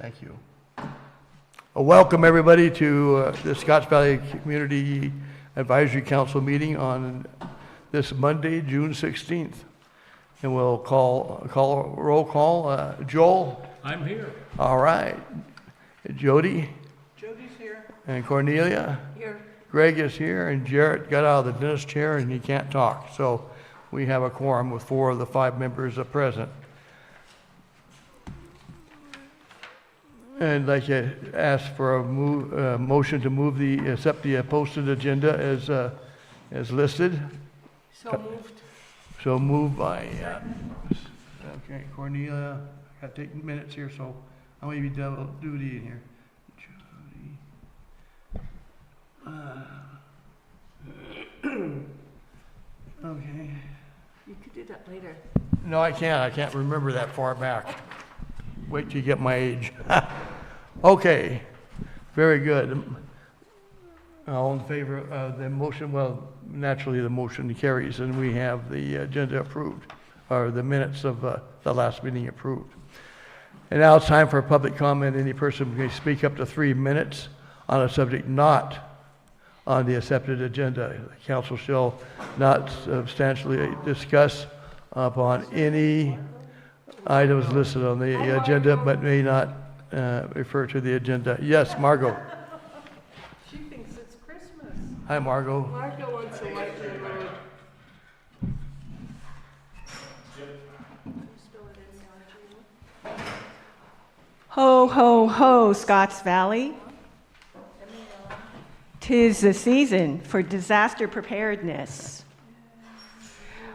Thank you. Welcome everybody to the Scotts Valley Community Advisory Council meeting on this Monday, June 16th. And we'll roll call. Joel? I'm here. All right. Jody? Jody's here. And Cornelia? Here. Greg is here, and Jarrett got out of the dentist chair and he can't talk. So we have a quorum with 4 of the 5 members present. And I'd like to ask for a motion to accept the posted agenda as listed. So moved. So moved by, okay, Cornelia, I gotta take minutes here, so I'm gonna be double duty in here. Jody. Okay. You could do that later. No, I can't remember that far back. Wait till you get my age. Okay, very good. All in favor of the motion? Well, naturally the motion carries and we have the agenda approved, or the minutes of the last meeting approved. And now it's time for public comment. Any person may speak up to 3 minutes on a subject not on the accepted agenda. The council shall not substantially discuss upon any items listed on the agenda, but may not refer to the agenda. Yes, Margot. She thinks it's Christmas. Hi, Margot. Margo wants to light your load. Ho, ho, ho, Scotts Valley. 'Tis the season for disaster preparedness.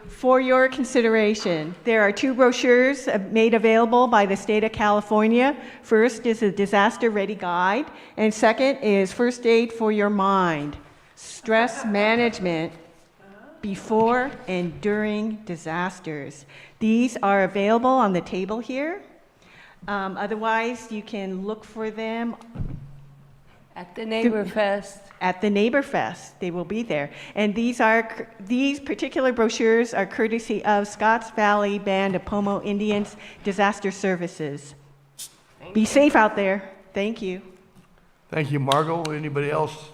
For your consideration, there are 2 brochures made available by the state of California. First is a disaster ready guide, and second is first aid for your mind, stress management before and during disasters. These are available on the table here. Otherwise, you can look for them At the Neighbor Fest. at the Neighbor Fest. They will be there. And these particular brochures are courtesy of Scotts Valley Band of Pomo Indians Disaster Services. Be safe out there. Thank you. Thank you, Margot. Anybody else?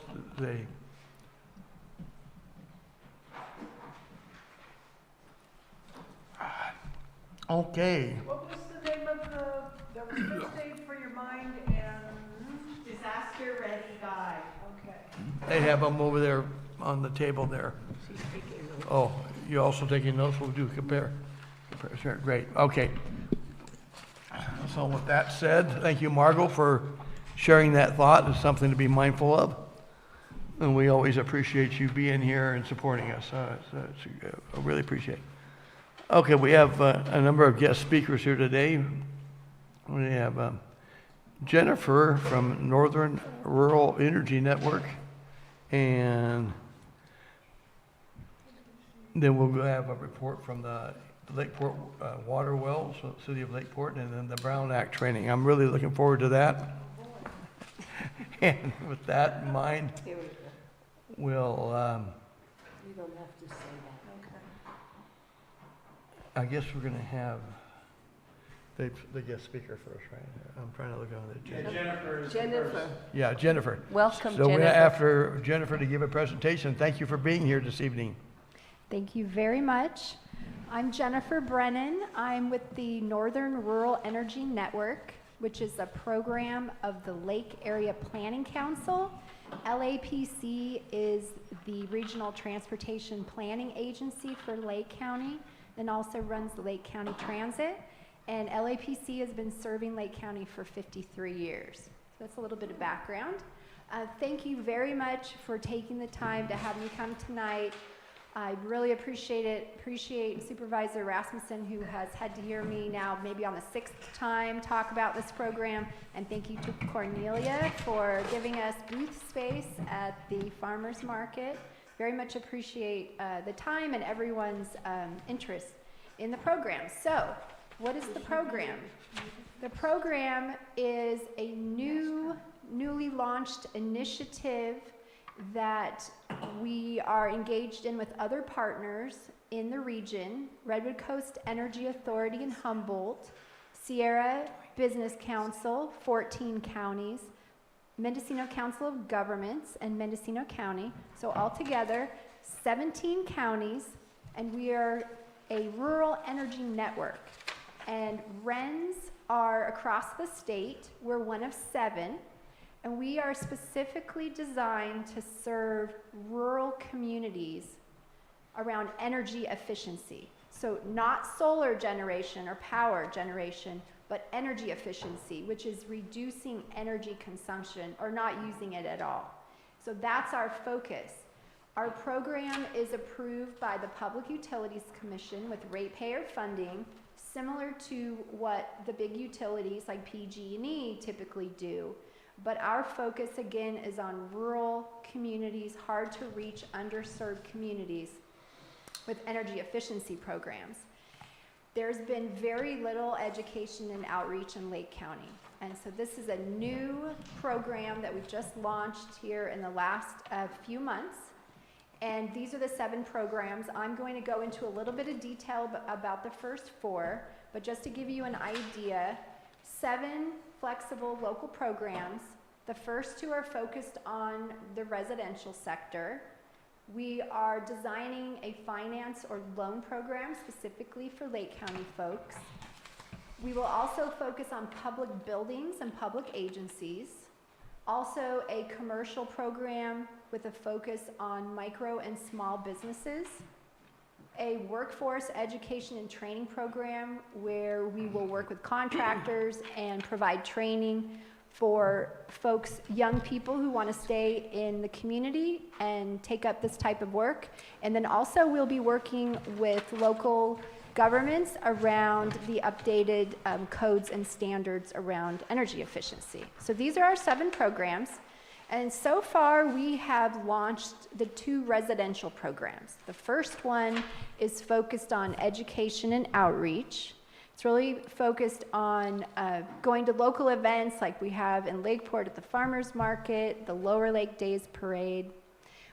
Okay. What was the name of the first aid for your mind and? Disaster Ready Guide. Okay. They have them over there on the table there. She's taking notes. Oh, you're also taking notes? We'll do compare. Sure, great. Okay. So with that said, thank you, Margot, for sharing that thought. It's something to be mindful of. And we always appreciate you being here and supporting us. I really appreciate it. Okay, we have a number of guest speakers here today. We have Jennifer from Northern Rural Energy Network, and then we'll have a report from the Lakeport Water Wells, City of Lakeport, and then the Brown Act training. I'm really looking forward to that. And with that in mind, Here we go. we'll, You don't have to say that. I guess we're going to have the guest speaker first, right? I'm trying to look on the agenda. Okay. Jennifer. Yeah, Jennifer. Welcome, So we're Jennifer. after Jennifer to give a presentation. Thank you for being here this evening. Thank you very much. I'm Jennifer Brennan. I'm with the Northern Rural Energy Network, which is a program of the Lake Area Planning Council. LAPC is the Regional Transportation Planning Agency for Lake County and also runs the Lake County Transit. And LAPC has been serving Lake County for 53 years. So that's a little bit of background. Thank you very much for taking the time to have me come tonight. I really appreciate it. Appreciate Supervisor Rasmussen, who has had to hear me now maybe on the 6th time talk about this program. And thank you to Cornelia for giving us booth space at the farmers market. Very much appreciate the time and everyone's interest in the program. So, what is the program? The program is a newly launched initiative that we are engaged in with other partners in the region, Redwood Coast Energy Authority in Humboldt, Sierra Business Council, 14 counties, Mendocino Council of Governments, and Mendocino County. So altogether, 17 counties, and we are a rural energy network. And RENs are across the state. We're one of 7, and we are specifically designed to serve rural communities around energy efficiency. So not solar generation or power generation, but energy efficiency, which is reducing energy consumption or not using it at all. So that's our focus. Our program is approved by the Public Utilities Commission with ratepayer funding, similar to what the big utilities like PG&E typically do. But our focus again is on rural communities, hard to reach, underserved communities with energy efficiency programs. There's been very little education and outreach in Lake County. And so this is a new program that we've just launched here in the last few months. And these are the 7 programs. I'm going to go into a little bit of detail about the first 4, but just to give you an idea, 7 flexible local programs. The first 2 are focused on the residential sector. We are designing a finance or loan program specifically for Lake County folks. We will also focus on public buildings and public agencies. Also a commercial program with a focus on micro and small businesses. A workforce education and training program where we will work with contractors and provide training for folks, young people who want to stay in the community and take up this type of work. And then also we'll be working with local governments around the updated codes and standards around energy efficiency. So these are our 7 programs. And so far we have launched the 2 residential programs. The first one is focused on education and outreach. It's really focused on going to local events like we have in Lakeport at the Farmers Market, the Lower Lake Days Parade.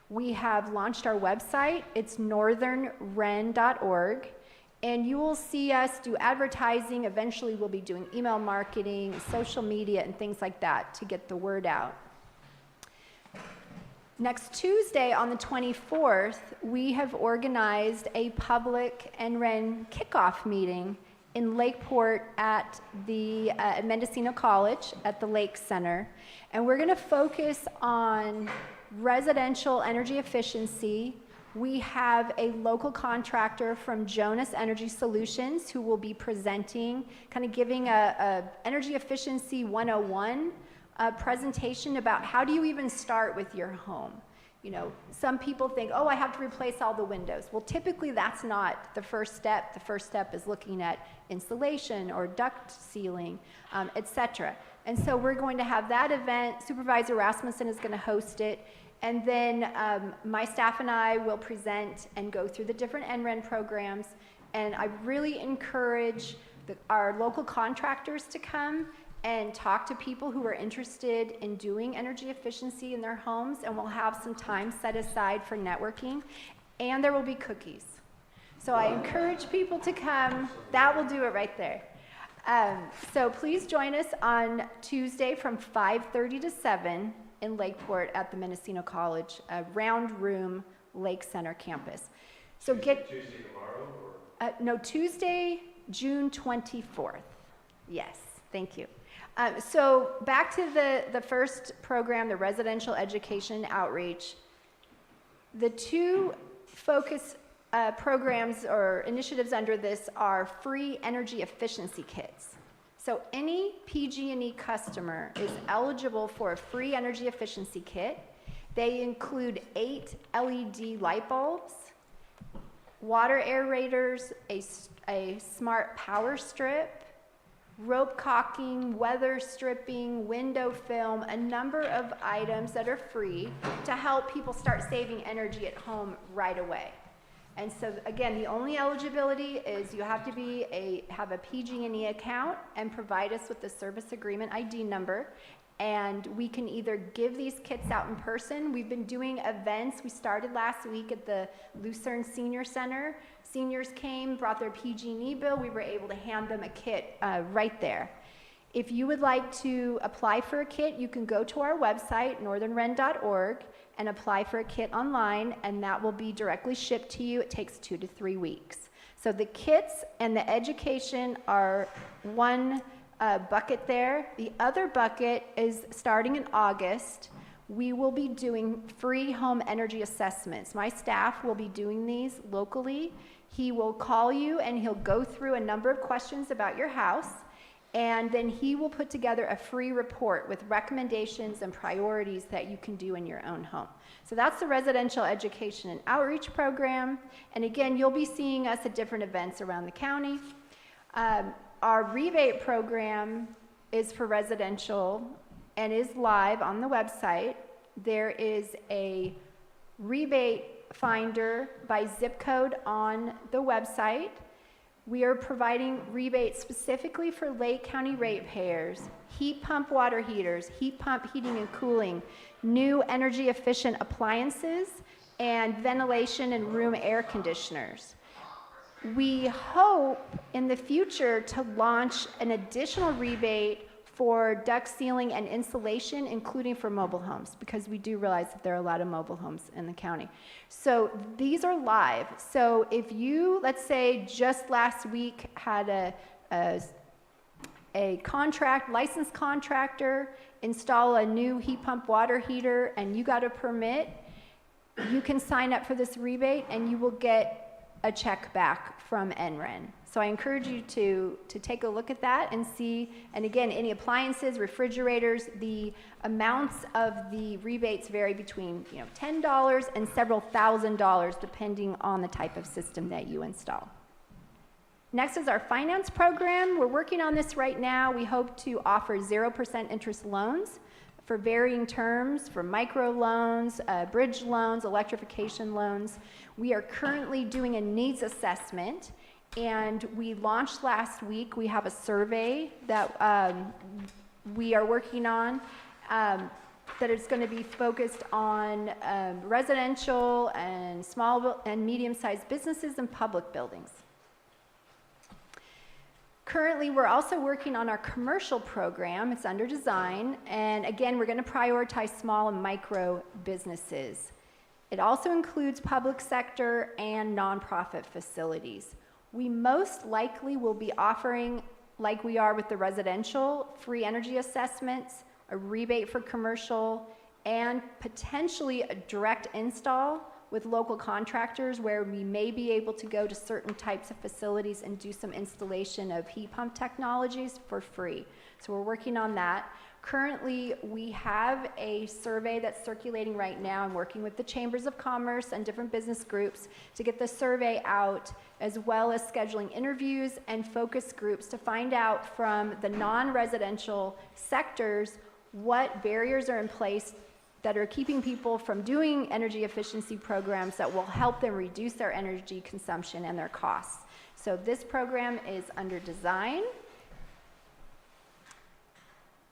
We have launched our website. It's northernren.org. And you will see us do advertising. Eventually we'll be doing email marketing, social media, and things like that to get the word out. Next Tuesday on the 24th, we have organized a public NREN kickoff meeting in Lakeport at the Mendocino College at the Lake Center. And we're gonna focus on residential energy efficiency. We have a local contractor from Jonas Energy Solutions who will be presenting, kind of giving a energy efficiency 101 presentation about how do you even start with your home. You know, some people think, oh, I have to replace all the windows. Well, typically that's not the first step. The first step is looking at insulation or duct sealing, etc. And so we're going to have that event. Supervisor Rasmussen is going to host it. And then my staff and I will present and go through the different NREN programs. And I really encourage our local contractors to come and talk to people who are interested in doing energy efficiency in their homes, and we'll have some time set aside for networking, and there will be cookies. So I encourage people to come. That will do it right there. So please join us on Tuesday from 5:30 to 7 in Lakeport at the Mendocino College, Round Room Lake Center campus. So Tuesday tomorrow? Or? No, Tuesday, June 24th. Yes, thank you. So back to the first program, the residential education outreach. The 2 focus programs or initiatives under this are free energy efficiency kits. So any PG&E customer is eligible for a free energy efficiency kit. They include 8 LED light bulbs, water aerators, a smart power strip, rope caulking, weather stripping, window film, a number of items that are free to help people start saving energy at home right away. And so again, the only eligibility is you have to have a PG&E account and provide us with the service agreement ID number. And we can either give these kits out in person. We've been doing events. We started last week at the Lucerne Senior Center. Seniors came, brought their PG&E bill. We were able to hand them a kit right there. If you would like to apply for a kit, you can go to our website, northernren.org, and apply for a kit online, and that will be directly shipped to you. It takes 2 to 3 weeks. So the kits and the education are one bucket there. The other bucket is starting in August. We will be doing free home energy assessments. My staff will be doing these locally. He will call you and he'll go through a number of questions about your house, and then he will put together a free report with recommendations and priorities that you can do in your own home. So that's the residential education and outreach program. And again, you'll be seeing us at different events around the county. Our rebate program is for residential and is live on the website. There is a rebate finder by zip code on the website. We are providing rebates specifically for Lake County ratepayers, heat pump water heaters, heat pump heating and cooling, new energy efficient appliances, and ventilation and room air conditioners. We hope in the future to launch an additional rebate for duct sealing and insulation, including for mobile homes, because we do realize that there are a lot of mobile homes in the county. So these are live. So if you, let's say, just last week had a licensed contractor install a new heat pump water heater and you got a permit, you can sign up for this rebate and you will get a check back from NREN. So I encourage you to take a look at that and see, and again, any appliances, refrigerators, the amounts of the rebates vary between $10 and several $1,000s depending on the type of system that you install. Next is our finance program. We're working on this right now. We hope to offer 0% interest loans for varying terms, for micro loans, bridge loans, electrification loans. We are currently doing a needs assessment, and we launched last week. We have a survey that we are working on that is going to be focused on residential and small and medium-sized businesses and public buildings. Currently, we're also working on our commercial program. It's under design, and again, we're going to prioritize small and micro businesses. It also includes public sector and nonprofit facilities. We most likely will be offering, like we are with the residential, free energy assessments, a rebate for commercial, and potentially a direct install with local contractors where we may be able to go to certain types of facilities and do some installation of heat pump technologies for free. So we're working on that. Currently, we have a survey that's circulating right now. I'm working with the Chambers of Commerce and different business groups to get the survey out, as well as scheduling interviews and focus groups to find out from the non-residential sectors what barriers are in place that are keeping people from doing energy efficiency programs that will help them reduce their energy consumption and their costs. So this program is under design.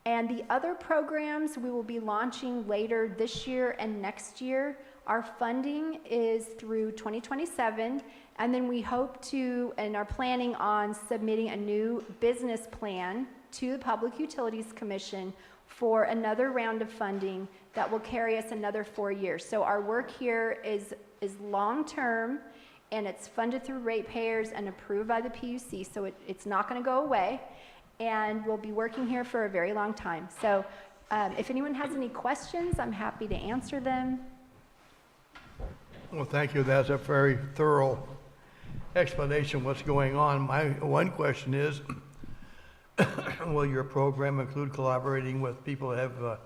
And the other programs we will be launching later this year and next year. Our funding is through 2027, and then we hope to and are planning on submitting a new business plan to the Public Utilities Commission for another round of funding that will carry us another 4 years. So our work here is long-term, and it's funded through ratepayers and approved by the PUC, so it's not going to go away, and we'll be working here for a very long time. So if anyone has any questions, I'm happy to answer them. Well, thank you. That's a very thorough explanation of what's going on. My one question is, will your program include collaborating with people that have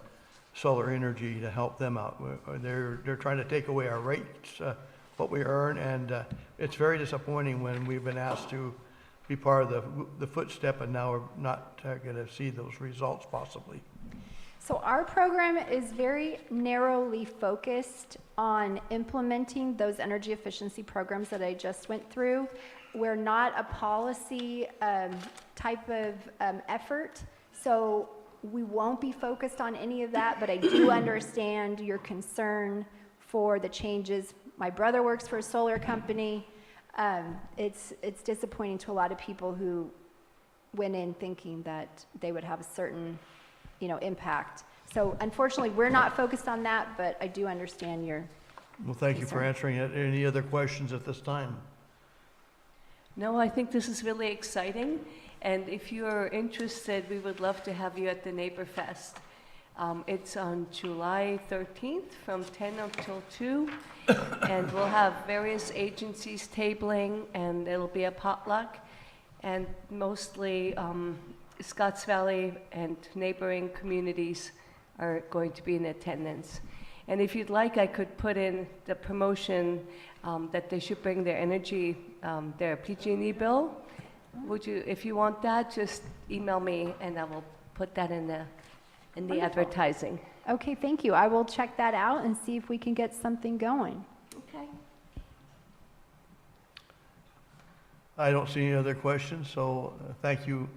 solar energy to help them out? They're trying to take away our rates, what we earn, and it's very disappointing when we've been asked to be part of the footstep, and now we're not going to see those results possibly. So our program is very narrowly focused on implementing those energy efficiency programs that I just went through. We're not a policy type of effort. So We won't be focused on any of that, but I do understand your concern for the changes. My brother works for a solar company. It's disappointing to a lot of people who went in thinking that they would have a certain, impact. So unfortunately, we're not focused on that, but I do understand your. Well, thank you for answering it. Any other questions at this time? No, I think this is really exciting, and if you're interested, we would love to have you at the Neighbor Fest. It's on July 13th from 10 until 2, and we'll have various agencies tabling, and it'll be a potluck, and mostly Scotts Valley and neighboring communities are going to be in attendance. And if you'd like, I could put in the promotion that they should bring their energy, their PG&E bill. Would you, if you want that, just email me and I will put that in the Wonderful. advertising. Okay, thank you. I will check that out and see if we can get something going. Okay. I don't see any other questions, so thank you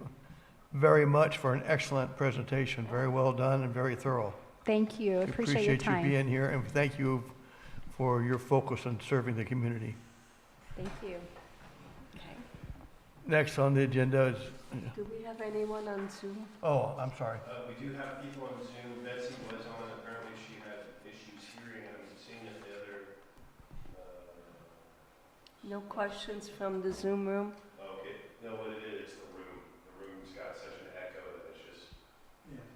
very much for an excellent presentation. Very well done and very thorough. Thank you. Appreciate your time. you being here, and thank you for your focus on serving the community. Thank you. Okay. Next on the agenda is, Do we have anyone on Zoom? oh, I'm sorry. We do have people on Zoom. Betsy was on. Apparently, she had issues hearing. I'm seeing if the other. No questions from the Zoom room? Okay. No, what it is the room. The room's got such an echo that it's just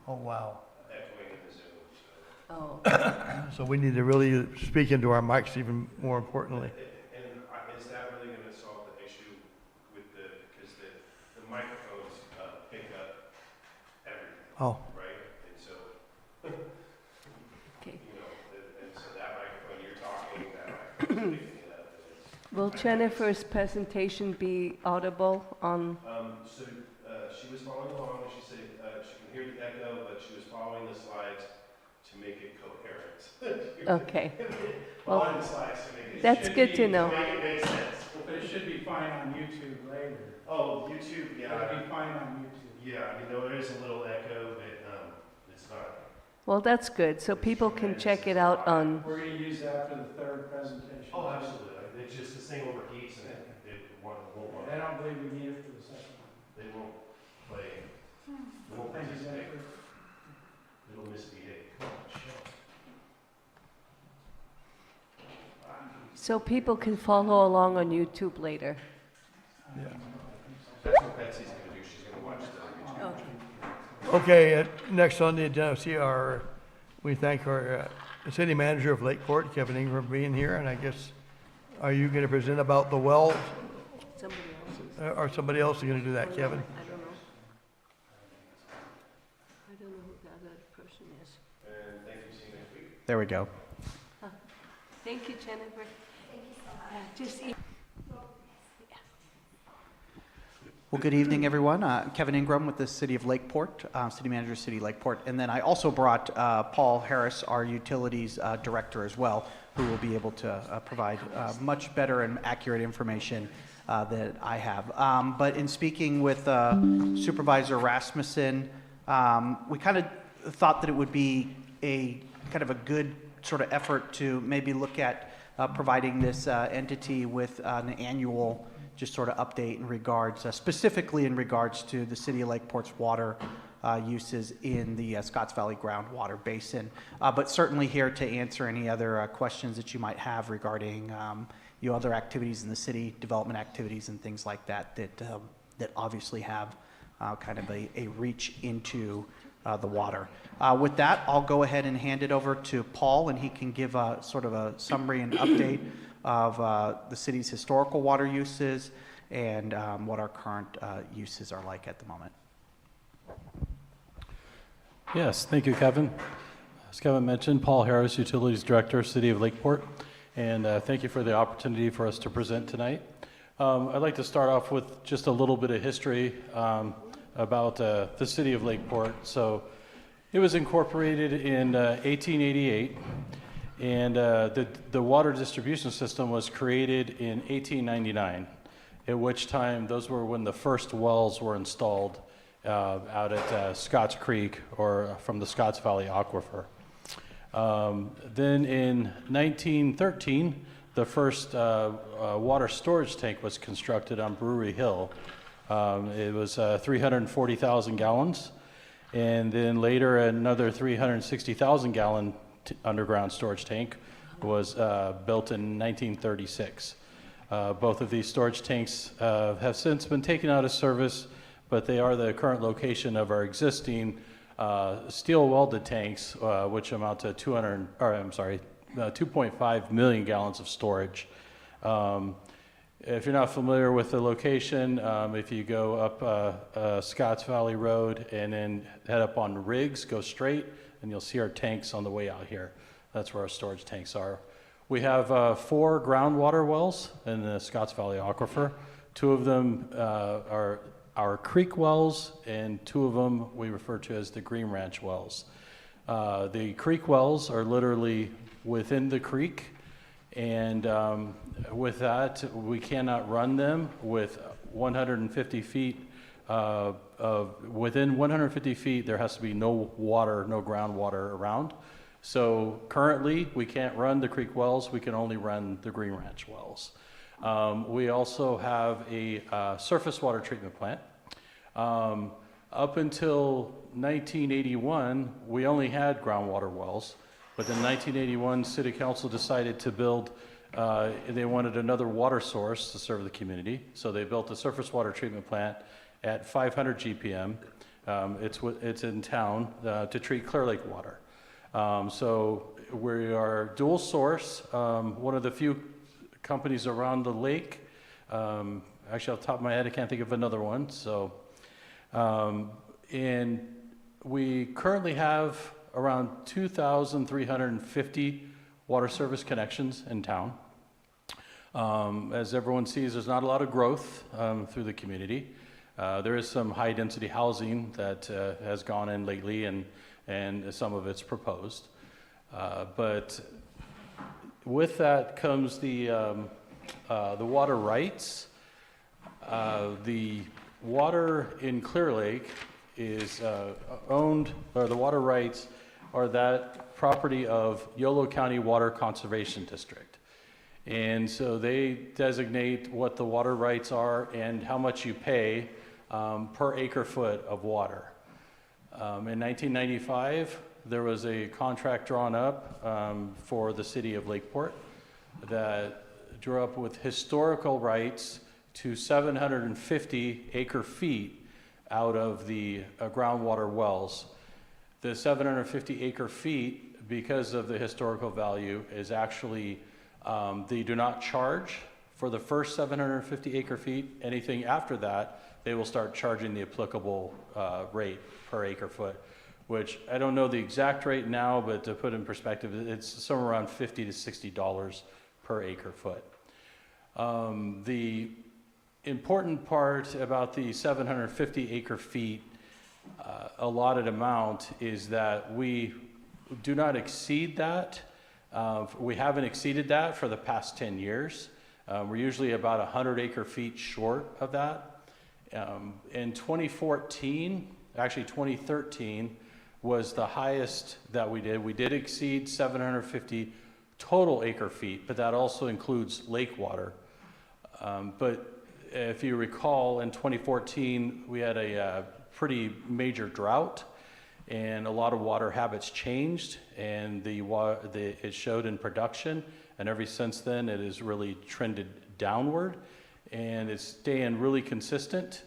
Oh, wow. echoing in the Zoom. So. Oh, So we need to really speak into our mics even more importantly. And is that really going to solve the issue with because the microphones pick up everything, Oh, right? And so, okay. and so that microphone you're talking, that microphone's picking it up. And it's, Will Jennifer's presentation be audible on? So she was following along, and she said she can hear the echo, but she was following the slides to make it coherent. Okay. Following the slides to make it. That's good to know. To make it make sense. But it should be fine on YouTube later. Oh, YouTube, It'll yeah. be fine on YouTube. Yeah, I mean, there is a little echo, but it's not. Well, that's good, so people can check it out on, We're going to use that for the third presentation. Oh, absolutely. It's just this thing overheats and it won't work. I don't believe we need it for the second one. They won't play. They won't Thank you, participate. Jennifer. It'll misbehave. Come on, chill. so people can follow along on YouTube later. That's what Betsy's gonna do. She's gonna watch the YouTube. okay, next on the agenda, we thank our city manager of Lakeport, Kevin Ingram, for being here, and I guess, are you going to present about the well, Somebody else. or somebody else is going to do that, Kevin? I don't know. I don't know who the other person is. And thank you, see you next week. There we go. Thank you, Jennifer. Thank you so much. Just Well, good evening, everyone. Kevin Ingram with the City of Lakeport, City Manager, City Lakeport. And then I also brought Paul Harris, our Utilities Director as well, who will be able to provide much better and accurate information that I have. But in speaking with Supervisor Rasmussen, we kind of thought that it would be a kind of a good sort of effort to maybe look at providing this entity with an annual just sort of update in regards, specifically in regards to the City of Lakeport's water uses in the Scotts Valley groundwater basin. But certainly here to answer any other questions that you might have regarding other activities in the city, development activities and things like that, that obviously have kind of a reach into the water. With that, I'll go ahead and hand it over to Paul, and he can give a sort of a summary and update of the city's historical water uses and what our current uses are like at the moment. Yes, thank you, Kevin. As Kevin mentioned, Paul Harris, Utilities Director, City of Lakeport, and thank you for the opportunity for us to present tonight. I'd like to start off with just a little bit of history about the City of Lakeport. So it was incorporated in 1888, and the water distribution system was created in 1899, at which time those were when the first wells were installed out at Scotts Creek or from the Scotts Valley Aquifer. Then in 1913, the first water storage tank was constructed on Brewery Hill. It was 340,000 gallons. And then later, another 360,000 gallon underground storage tank was built in 1936. Both of these storage tanks have since been taken out of service, but they are the current location of our existing steel welded tanks, which amount to 2.5 million gallons of storage. If you're not familiar with the location, if you go up Scotts Valley Road and then head up on Riggs, go straight, and you'll see our tanks on the way out here. That's where our storage tanks are. We have 4 groundwater wells in the Scotts Valley Aquifer. 2 of them are our creek wells, and 2 of them we refer to as the Green Ranch wells. The creek wells are literally within the creek, and with that, we cannot run them with 150 feet within 150 feet, there has to be no water, no groundwater around. So currently, we can't run the creek wells, we can only run the Green Ranch wells. We also have a surface water treatment plant. Up until 1981, we only had groundwater wells, but in 1981, City Council decided to build, they wanted another water source to serve the community, so they built a surface water treatment plant at 500 GPM. It's in town to treat Clear Lake water. So we are dual source, one of the few companies around the lake. Actually, off the top of my head, I can't think of another one. So, and we currently have around 2,350 water service connections in town. As everyone sees, there's not a lot of growth through the community. There is some high-density housing that has gone in lately, and some of it's proposed. But with that comes the water rights. The water in Clear Lake is owned, or the water rights are that property of Yolo County Water Conservation District. And so they designate what the water rights are and how much you pay per acre foot of water. In 1995, there was a contract drawn up for the city of Lakeport that drew up with historical rights to 750 acre feet out of the groundwater wells. The 750 acre feet, because of the historical value, is actually, they do not charge for the first 750 acre feet. Anything after that, they will start charging the applicable rate per acre foot, which I don't know the exact rate now, but to put in perspective, it's somewhere around $50 to $60 per acre foot. The important part about the 750 acre feet allotted amount is that we do not exceed that. We haven't exceeded that for the past 10 years. We're usually about 100 acre feet short of that. In 2014, actually 2013, was the highest that we did. We did exceed 750 total acre feet, but that also includes lake water. But if you recall, in 2014, we had a pretty major drought, and a lot of water habits changed, and it showed in production, and ever since then, it has really trended downward, and it's staying really consistent.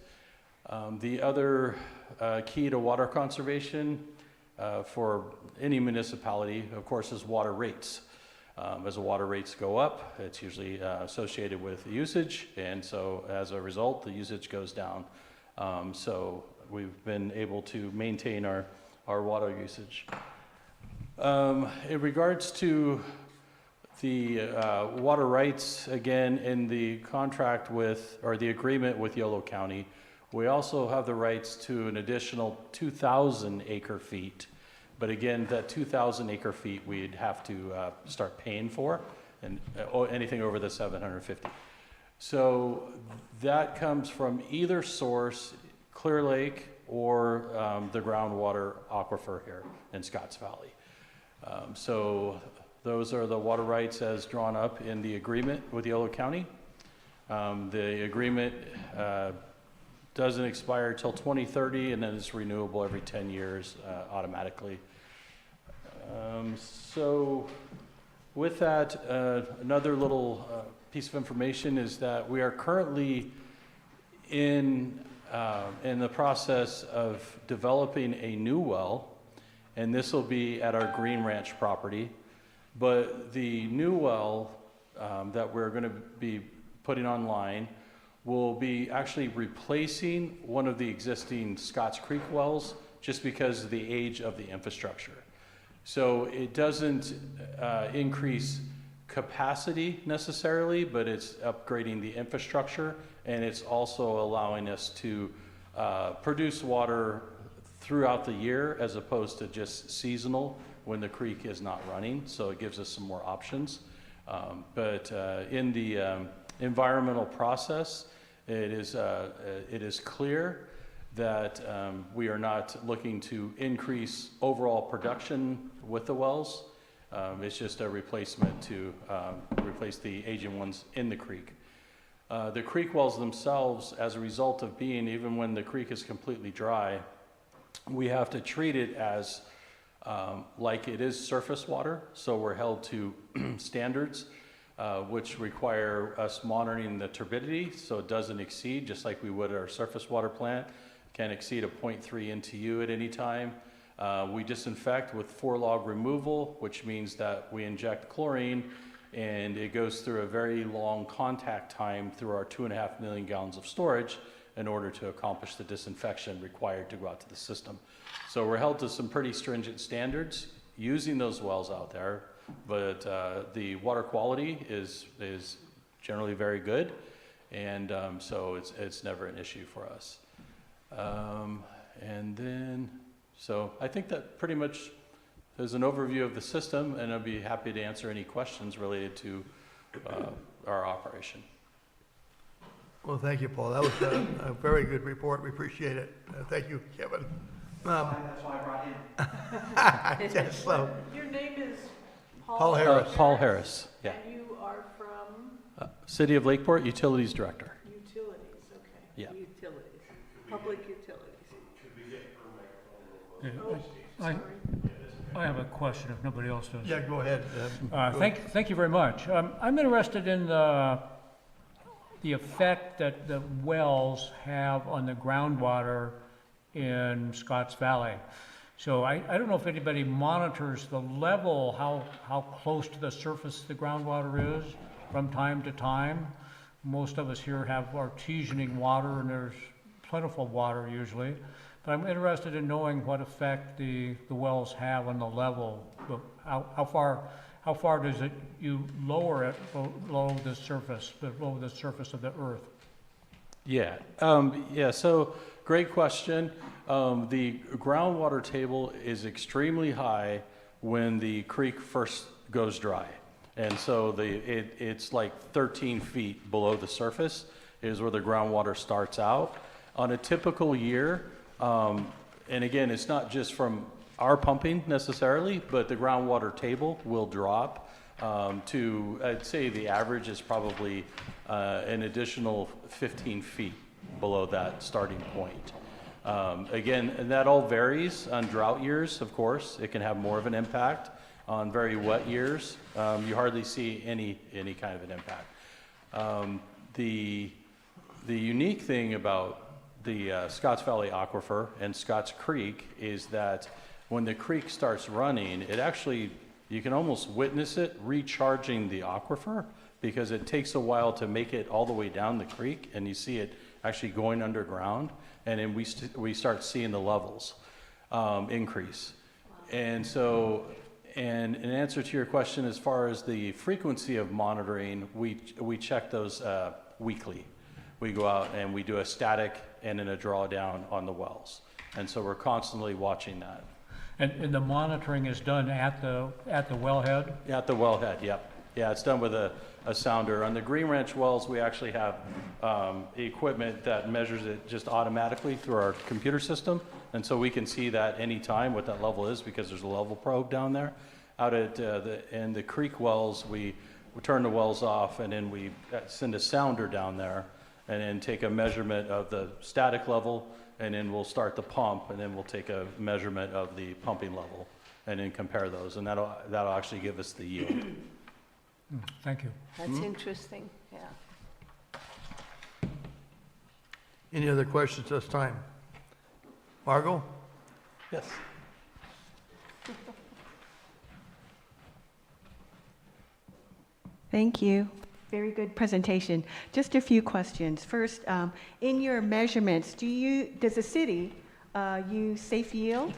The other key to water conservation for any municipality, of course, is water rates. As the water rates go up, it's usually associated with usage, and so as a result, the usage goes down. So we've been able to maintain our water usage. In regards to the water rights, again, in the contract with, or the agreement with Yolo County, we also have the rights to an additional 2,000 acre feet. But again, that 2,000 acre feet we'd have to start paying for, and anything over the 750. So that comes from either source, Clear Lake or the groundwater aquifer here in Scotts Valley. So those are the water rights as drawn up in the agreement with Yolo County. The agreement doesn't expire till 2030, and then it's renewable every 10 years automatically. So with that, another little piece of information is that we are currently in the process of developing a new well, and this will be at our Green Ranch property. But the new well that we're going to be putting online will be actually replacing one of the existing Scotts Creek wells just because of the age of the infrastructure. So it doesn't increase capacity necessarily, but it's upgrading the infrastructure, and it's also allowing us to produce water throughout the year as opposed to just seasonal when the creek is not running. So it gives us some more options. But in the environmental process, it is clear that we are not looking to increase overall production with the wells. It's just a replacement to replace the aging ones in the creek. The creek wells themselves, as a result of being, even when the creek is completely dry, we have to treat it as like it is surface water. So we're held to standards which require us monitoring the turbidity so it doesn't exceed, just like we would at our surface water plant. Can exceed a 0.3 NTU at any time. We disinfect with 4-log removal, which means that we inject chlorine, and it goes through a very long contact time through our 2.5 million gallons of storage in order to accomplish the disinfection required to go out to the system. So we're held to some pretty stringent standards using those wells out there, but the water quality is generally very good, and so it's never an issue for us. And then, so I think that pretty much is an overview of the system, and I'd be happy to answer any questions related to our operation. Well, thank you, Paul. That was a very good report. We appreciate it. Thank you, Kevin. That's why I brought in. Yes, so, Your name is Paul Harris. Paul Harris, yeah. And you are from City of Lakeport Utilities Director. Utilities, okay. Yeah. Utilities, public utilities. I have a question if nobody else does. Yeah, go ahead. Thank you very much. I'm interested in the effect that the wells have on the groundwater in Scotts Valley. So I don't know if anybody monitors the level, how close to the surface the groundwater is from time to time. Most of us here have artesianing water, and there's plentiful water usually. But I'm interested in knowing what effect the wells have on the level. How far does you lower it below the surface of the earth? Yeah, so great question. The groundwater table is extremely high when the creek first goes dry. And so it's like 13 feet below the surface is where the groundwater starts out. On a typical year, and again, it's not just from our pumping necessarily, but the groundwater table will drop to, I'd say the average is probably an additional 15 feet below that starting point. Again, and that all varies on drought years, of course. It can have more of an impact. On very wet years, you hardly see any kind of an impact. The unique thing about the Scotts Valley Aquifer and Scotts Creek is that when the creek starts running, it actually, you can almost witness it recharging the aquifer because it takes a while to make it all the way down the creek, and you see it actually going underground, and then we start seeing the levels increase. And so, and in answer to your question, as far as the frequency of monitoring, we check those weekly. We go out and we do a static and then a drawdown on the wells. And so we're constantly watching that. And the monitoring is done at the wellhead? At the wellhead, yep. Yeah, it's done with a sounder. On the Green Ranch wells, we actually have equipment that measures it just automatically through our computer system. And so we can see that anytime what that level is because there's a level probe down there. Out at in the creek wells, we turn the wells off and then we send a sounder down there and then take a measurement of the static level, and then we'll start the pump, and then we'll take a measurement of the pumping level and then compare those, and that'll actually give us the yield. Thank you. That's interesting, yeah. Any other questions this time? Margot? Yes. Thank you. Very good presentation. Just a few questions. First, in your measurements, does the city use safe yield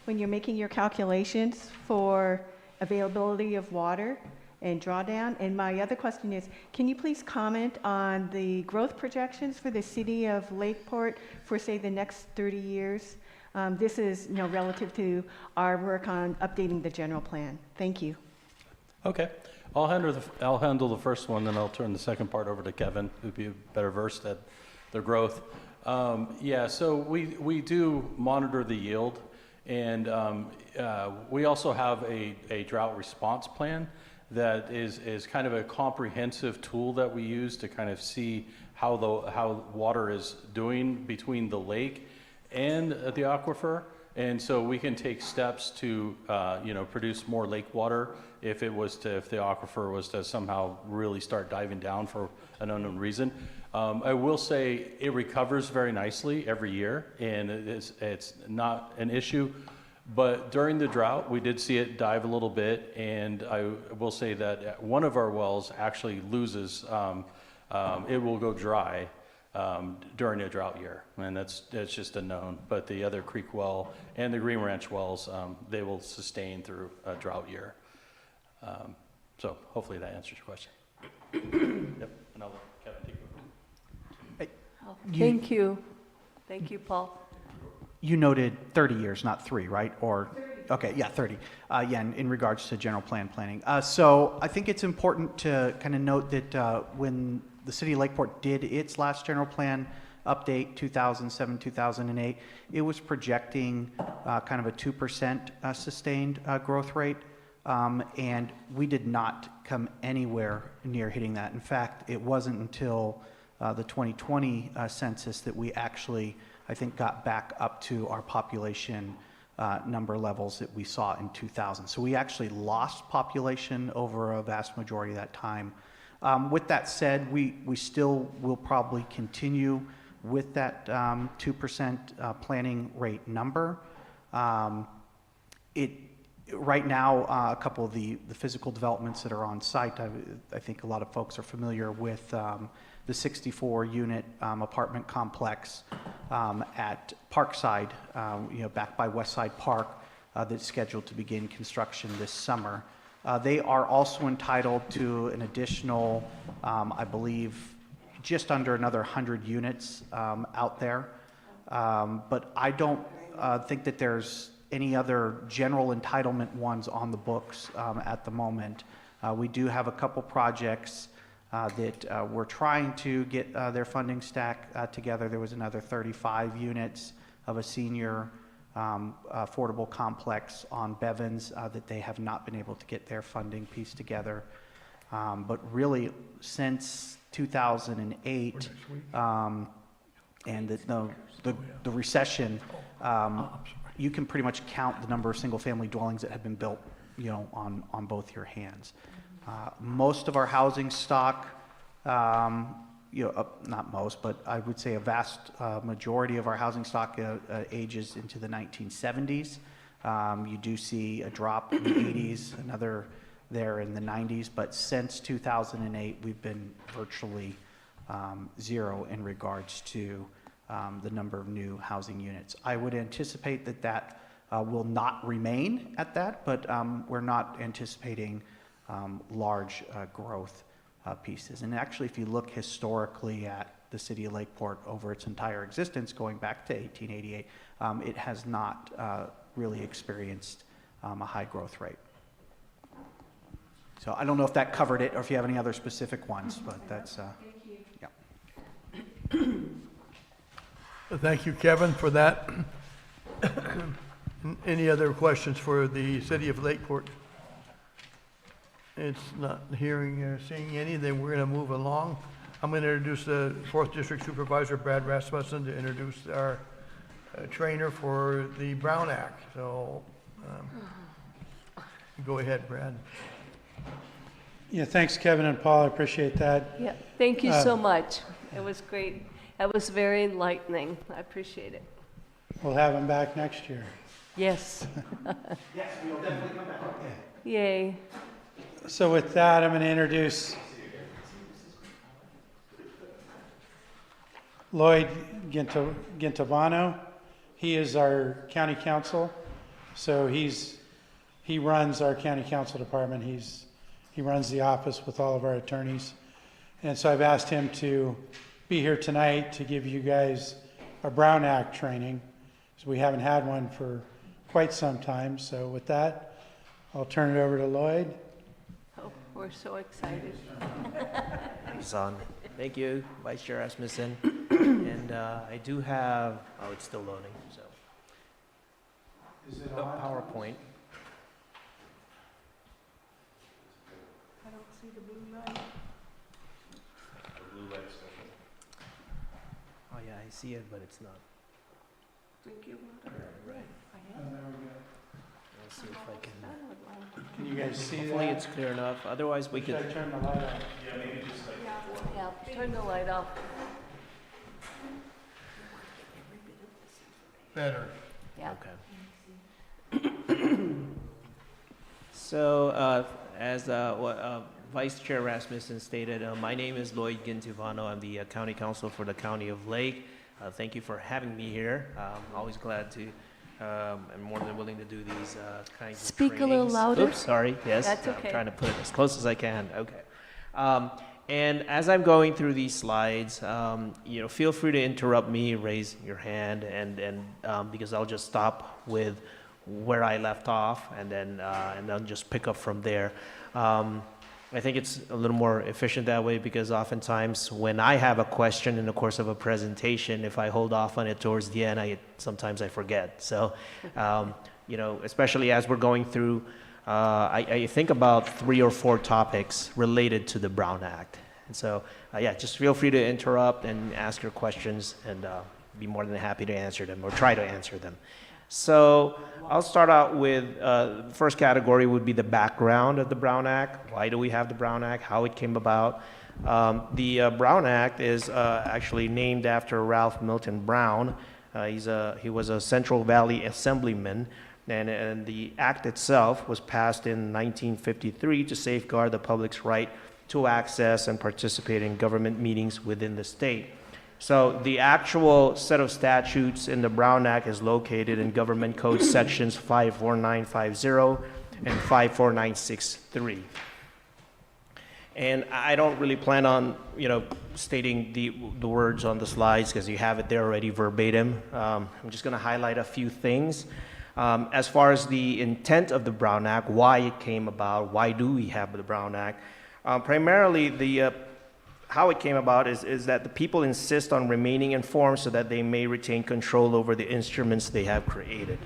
when you're making your calculations for availability of water and drawdown? And my other question is, can you please comment on the growth projections for the city of Lakeport for, say, the next 30 years? This is, relative to our work on updating the general plan. Thank you. Okay. I'll handle the first one, then I'll turn the second part over to Kevin, who'd be better versed at the growth. Yeah, so we do monitor the yield, and we also have a drought response plan that is kind of a comprehensive tool that we use to kind of see how water is doing between the lake and the aquifer. And so we can take steps to, produce more lake water if the aquifer was to somehow really start diving down for an unknown reason. I will say it recovers very nicely every year, and it's not an issue. But during the drought, we did see it dive a little bit, and I will say that one of our wells actually loses, it will go dry during a drought year, and that's just a known. But the other creek well and the Green Ranch wells, they will sustain through a drought year. So hopefully that answers your question. Yep, and I'll let Kevin take over. Oh, thank you. Thank you, Paul. You noted 30 years, not 3, right? Or 30. Okay, yeah, 30. In regards to general plan planning. So I think it's important to kind of note that when the city of Lakeport did its last general plan update, 2007, 2008, it was projecting kind of a 2% sustained growth rate. And we did not come anywhere near hitting that. In fact, it wasn't until the 2020 census that we actually, I think, got back up to our population number levels that we saw in 2000. So we actually lost population over a vast majority of that time. With that said, we still will probably continue with that 2% planning rate number. Right now, a couple of the physical developments that are on site, I think a lot of folks are familiar with the 64-unit apartment complex at Parkside, back by Westside Park, that's scheduled to begin construction this summer. They are also entitled to an additional, I believe, just under another 100 units out there. But I don't think that there's any other general entitlement ones on the books at the moment. We do have a couple projects that we're trying to get their funding stack together. There was another 35 units of a senior affordable complex on Bevins that they have not been able to get their funding piece together. But really, since 2008 and the recession, you can pretty much count the number of single-family dwellings that have been built, on both your hands. Most of our housing stock, not most, but I would say a vast majority of our housing stock ages into the 1970s. You do see a drop in the 80s, another there in the 90s, but since 2008, we've been virtually zero in regards to the number of new housing units. I would anticipate that will not remain at that, but we're not anticipating large growth pieces. And actually, if you look historically at the city of Lakeport over its entire existence, going back to 1888, it has not really experienced a high growth rate. So I don't know if that covered it or if you have any other specific ones, but that's, yeah. Thank you, Kevin, for that. Any other questions for the city of Lakeport? It's not hearing or seeing any, then we're going to move along. I'm going to introduce the 4th District Supervisor, Brad Rasmussen, to introduce our trainer for the Brown Act. So go ahead, Brad. Yeah, thanks, Kevin and Paul, I appreciate that. Yeah, thank you so much. It was great. That was very enlightening. I appreciate it. We'll have him back next year. Yes. Yes, we'll definitely come back. Yay. So with that, I'm going to introduce Lloyd Gintovano. He is our county counsel. So he runs our county council department. He runs the office with all of our attorneys. And so I've asked him to be here tonight to give you guys a Brown Act training. So we haven't had one for quite some time. So with that, I'll turn it over to Lloyd. Oh, we're so excited. Thanks, Son. Thank you, Vice Chair Rasmussen. And I do have, oh, it's still loading, so. Is it Oh, PowerPoint. I don't see the blue light. The blue light's going. Oh, yeah, I see it, but it's not. Thank you. Right. Let's see if I can. Can you guys see Hopefully that? it's clear enough. Otherwise, we Should could. I turn the light on? Yeah, maybe just like Yeah, turn the light off. Better. Yeah. Okay. So, as Vice Chair Rasmussen stated, my name is Lloyd Gintovano. I'm the County Counsel for the County of Lake. Thank you for having me here. I'm always glad to, and more than willing to do these kinds of Speak a little trainings. louder. Oops, sorry. Yes, That's I'm okay. trying to put it as close as I can. Okay. And as I'm going through these slides, feel free to interrupt me, raise your hand, and because I'll just stop with where I left off, and then just pick up from there. I think it's a little more efficient that way because oftentimes when I have a question in the course of a presentation, if I hold off on it towards the end, sometimes I forget. So, especially as we're going through, I think about 3 or 4 topics related to the Brown Act. And so, just feel free to interrupt and ask your questions, and be more than happy to answer them or try to answer them. So I'll start out with the first category would be the background of the Brown Act. Why do we have the Brown Act? How it came about? The Brown Act is actually named after Ralph Milton Brown. He was a Central Valley Assemblyman, and the act itself was passed in 1953 to safeguard the public's right to access and participate in government meetings within the state. So the actual set of statutes in the Brown Act is located in Government Code sections 54950 and 54963. And I don't really plan on, stating the words on the slides because you have it there already verbatim. I'm just going to highlight a few things. As far as the intent of the Brown Act, why it came about, why do we have the Brown Act? Primarily, how it came about is that the people insist on remaining informed so that they may retain control over the instruments they have created.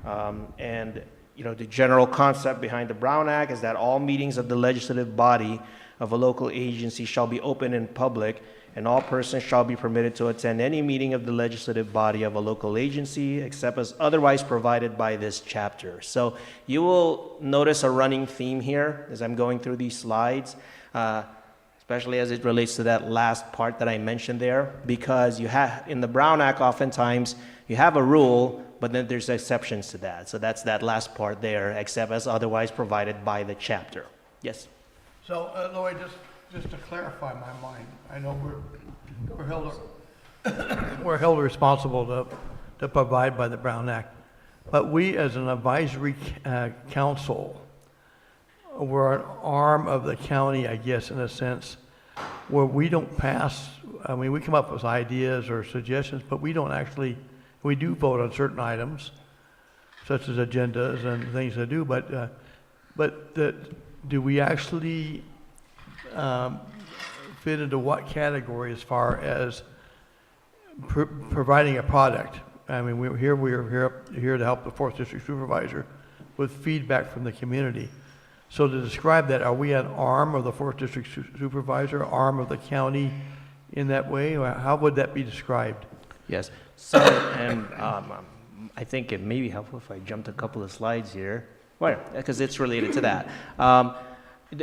The general concept behind the Brown Act is that all meetings of the legislative body of a local agency shall be open in public, and all persons shall be permitted to attend any meeting of the legislative body of a local agency except as otherwise provided by this chapter. So you will notice a running theme here as I'm going through these slides, especially as it relates to that last part that I mentioned there, because you have, in the Brown Act, oftentimes you have a rule, but then there's exceptions to that. So that's that last part there, except as otherwise provided by the chapter. Yes? So, Lloyd, just to clarify my mind, I know we're held responsible to provide by the Brown Act, but we as an advisory council, we're an arm of the county, I guess, in a sense, where we don't pass, we come up with ideas or suggestions, but we don't actually, we do vote on certain items, such as agendas and things to do, but do we actually fit into what category as far as providing a product? I mean, we're here to help the 4th District Supervisor with feedback from the community. So to describe that, are we an arm of the 4th District Supervisor, arm of the county in that way? Or how would that be described? Yes. So, and I think it may be helpful if I jumped a couple of slides here, well, because it's related to that.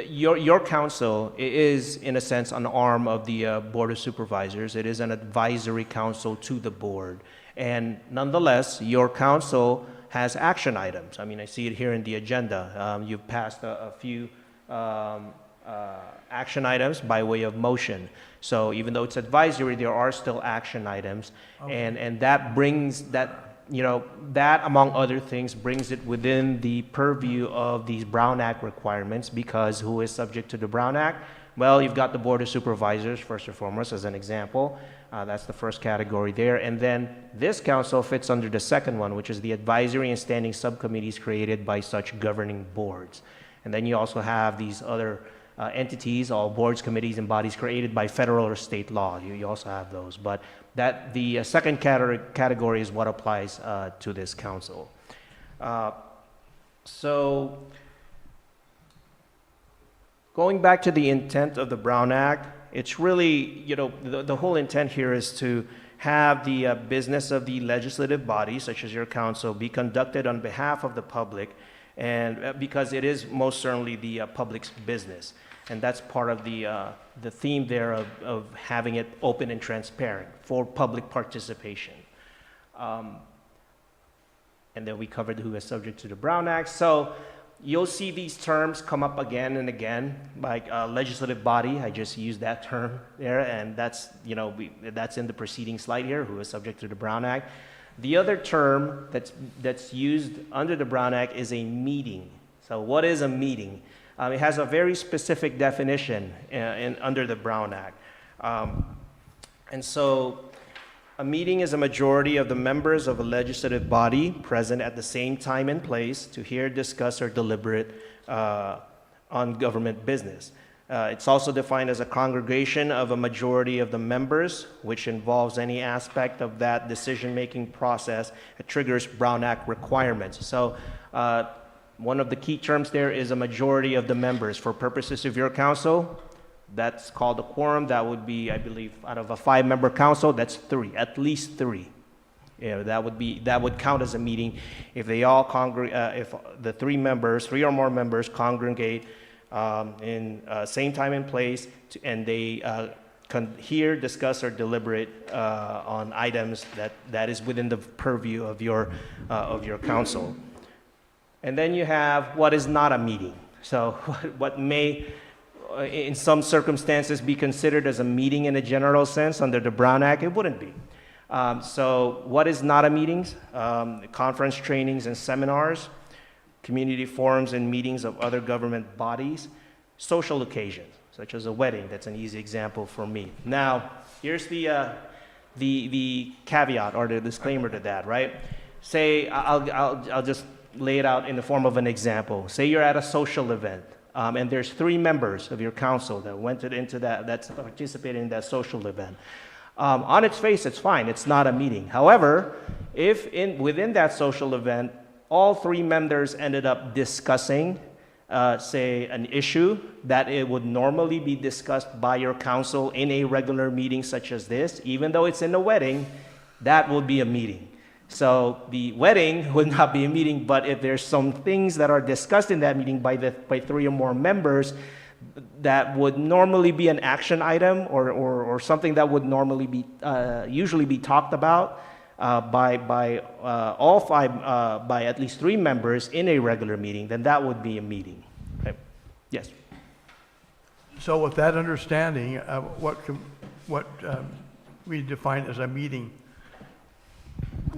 Your council is, in a sense, an arm of the Board of Supervisors. It is an advisory council to the board. And nonetheless, your council has action items. I mean, I see it here in the agenda. You've passed a few action items by way of motion. So even though it's advisory, there are still action items. Okay. And that brings that, you know, that among other things brings it within the purview of these Brown Act requirements, because who is subject to the Brown Act? Well, you've got the Board of Supervisors, first and foremost, as an example. That's the first category there. And then this council fits under the second one, which is the advisory and standing subcommittees created by such governing boards. And then you also have these other entities, all boards, committees, and bodies created by federal or state law. You also have those. But that the second category is what applies to this council. So going back to the intent of the Brown Act, it's really, you know, the whole intent here is to have the business of the legislative body, such as your council, be conducted on behalf of the public, and because it is most certainly the public's business. And that's part of the theme there of having it open and transparent for public participation. And then we covered who is subject to the Brown Act. So you'll see these terms come up again and again, like legislative body. I just used that term there, and that's, you know, that's in the preceding slide here, who is subject to the Brown Act. The other term that's used under the Brown Act is a meeting. So what is a meeting? It has a very specific definition under the Brown Act. And so a meeting is a majority of the members of a legislative body present at the same time and place to hear, discuss, or deliberate on government business. It's also defined as a congregation of a majority of the members, which involves any aspect of that decision-making process that triggers Brown Act requirements. So one of the key terms there is a majority of the members. For purposes of your council, that's called a quorum. That would be, I believe, out of a 5-member council, that's 3, at least 3. Yeah, that would count as a meeting if they all if the 3 or more members congregate in same time and place, and they can hear, discuss, or deliberate on items that is within the purview of your council. And then you have what is not a meeting. So what may, in some circumstances, be considered as a meeting in a general sense under the Brown Act, it wouldn't be. So what is not a meeting? Conference trainings and seminars, community forums and meetings of other government bodies, social occasions, such as a wedding. That's an easy example for me. Now, here's the caveat or the disclaimer to that, right? Say, I'll just lay it out in the form of an example. Say you're at a social event, and there's 3 members of your council that went into that's participating in that social event. On its face, it's fine. It's not a meeting. However, if within that social event, all 3 members ended up discussing, say, an issue that it would normally be discussed by your council in a regular meeting such as this, even though it's in a wedding, that would be a meeting. So the wedding would not be a meeting, but if there's some things that are discussed in that meeting by 3 or more members that would normally be an action item or something that would normally be usually be talked about by all 5 by at least 3 members in a regular meeting, then that would be a meeting. Okay. Yes. So with that understanding, what we define as a meeting,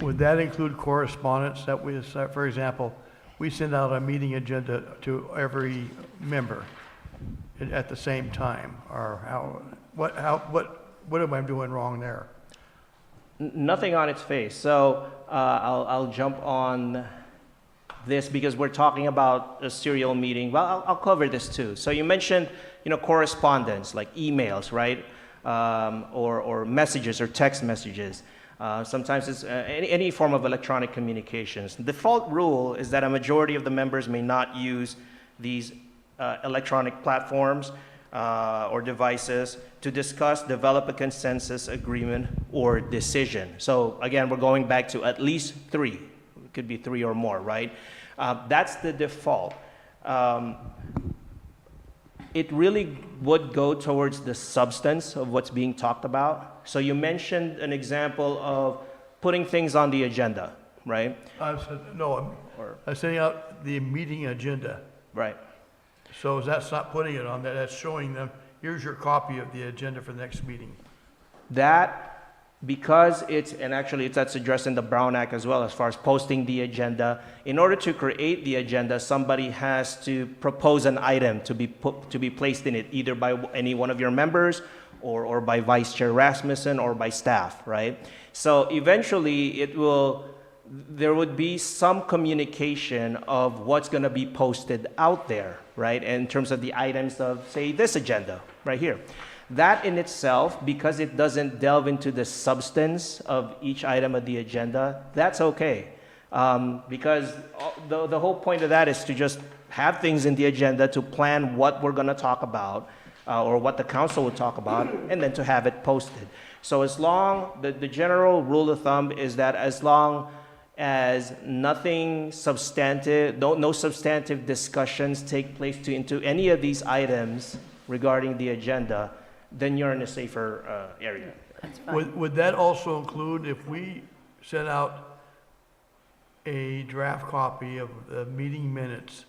would that include correspondence that we, for example, we send out a meeting agenda to every member at the same time, or what am I doing wrong there? Nothing on its face. So I'll jump on this because we're talking about a serial meeting. Well, I'll cover this too. So you mentioned, correspondence, like emails, right? Or messages or text messages. Sometimes it's any form of electronic communications. The default rule is that a majority of the members may not use these electronic platforms or devices to discuss, develop a consensus agreement or decision. So again, we're going back to at least 3. It could be 3 or more, right? That's the default. It really would go towards the substance of what's being talked about. So you mentioned an example of putting things on the agenda, right? I'm sending out the meeting agenda. Right. So that's not putting it on there, that's showing them, here's your copy of the agenda for the next meeting. That, because that's addressed in the Brown Act as well, as far as posting the agenda. In order to create the agenda, somebody has to propose an item to be placed in it, either by any one of your members or by Vice Chair Rasmussen or by staff, right? So eventually there would be some communication of what's going to be posted out there, right? In terms of the items of, say, this agenda right here. That in itself, because it doesn't delve into the substance of each item of the agenda, that's okay. Because the whole point of that is to just have things in the agenda to plan what we're going to talk about or what the council will talk about, and then to have it posted. So as long, the general rule of thumb is that as long as nothing substantive, no substantive discussions take place into any of these items regarding the agenda, then you're in a safer area. That's fine. Would that also include if we sent out a draft copy of the meeting minutes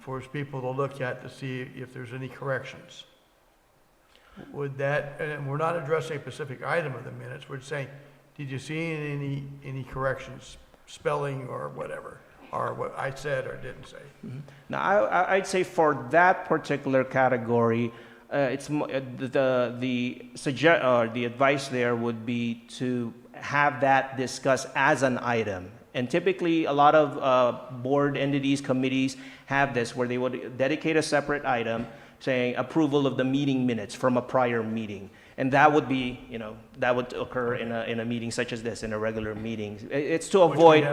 for people to look at to see if there's any corrections? Would that, and we're not addressing a specific item of the minutes, we're saying, did you see any corrections, spelling or whatever, or what I said or didn't say? Mm-hmm. Now, I'd say for that particular category, the advice there would be to have that discussed as an item. And typically, a lot of board entities, committees have this, where they would dedicate a separate item saying approval of the meeting minutes from a prior meeting. And that would be, that would occur in a meeting such as this, in a regular meeting. It's to avoid.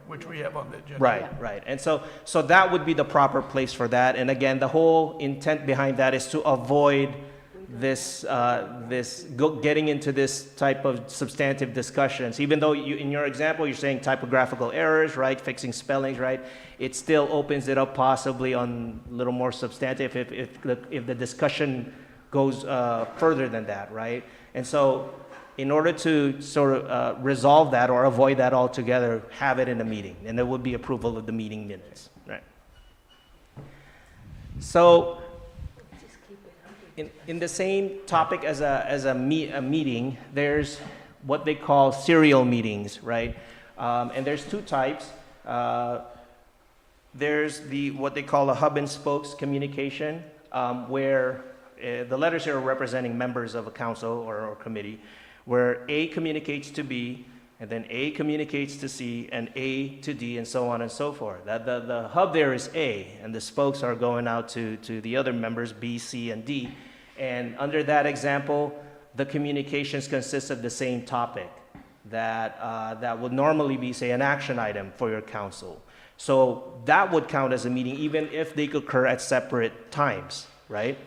Which we have on the agenda. Right. And so that would be the proper place for that. And again, the whole intent behind that is to avoid getting into this type of substantive discussions. Even though in your example, you're saying typographical errors, right? Fixing spellings, right? It still opens it up possibly on a little more substantive if the discussion goes further than that, right? And so in order to sort of resolve that or avoid that altogether, have it in a meeting, and there would be approval of the meeting minutes, right? So in the same topic as a meeting, there's what they call serial meetings, right? And there's 2 types. There's what they call a hub and spokes communication, where the letters here are representing members of a council or committee, where A communicates to B, and then A communicates to C, and A to D, and so on and so forth. The hub there is A, and the spokes are going out to the other members, B, C, and D. And under that example, the communications consist of the same topic that would normally be, say, an action item for your council. So that would count as a meeting, even if they could occur at separate times, right?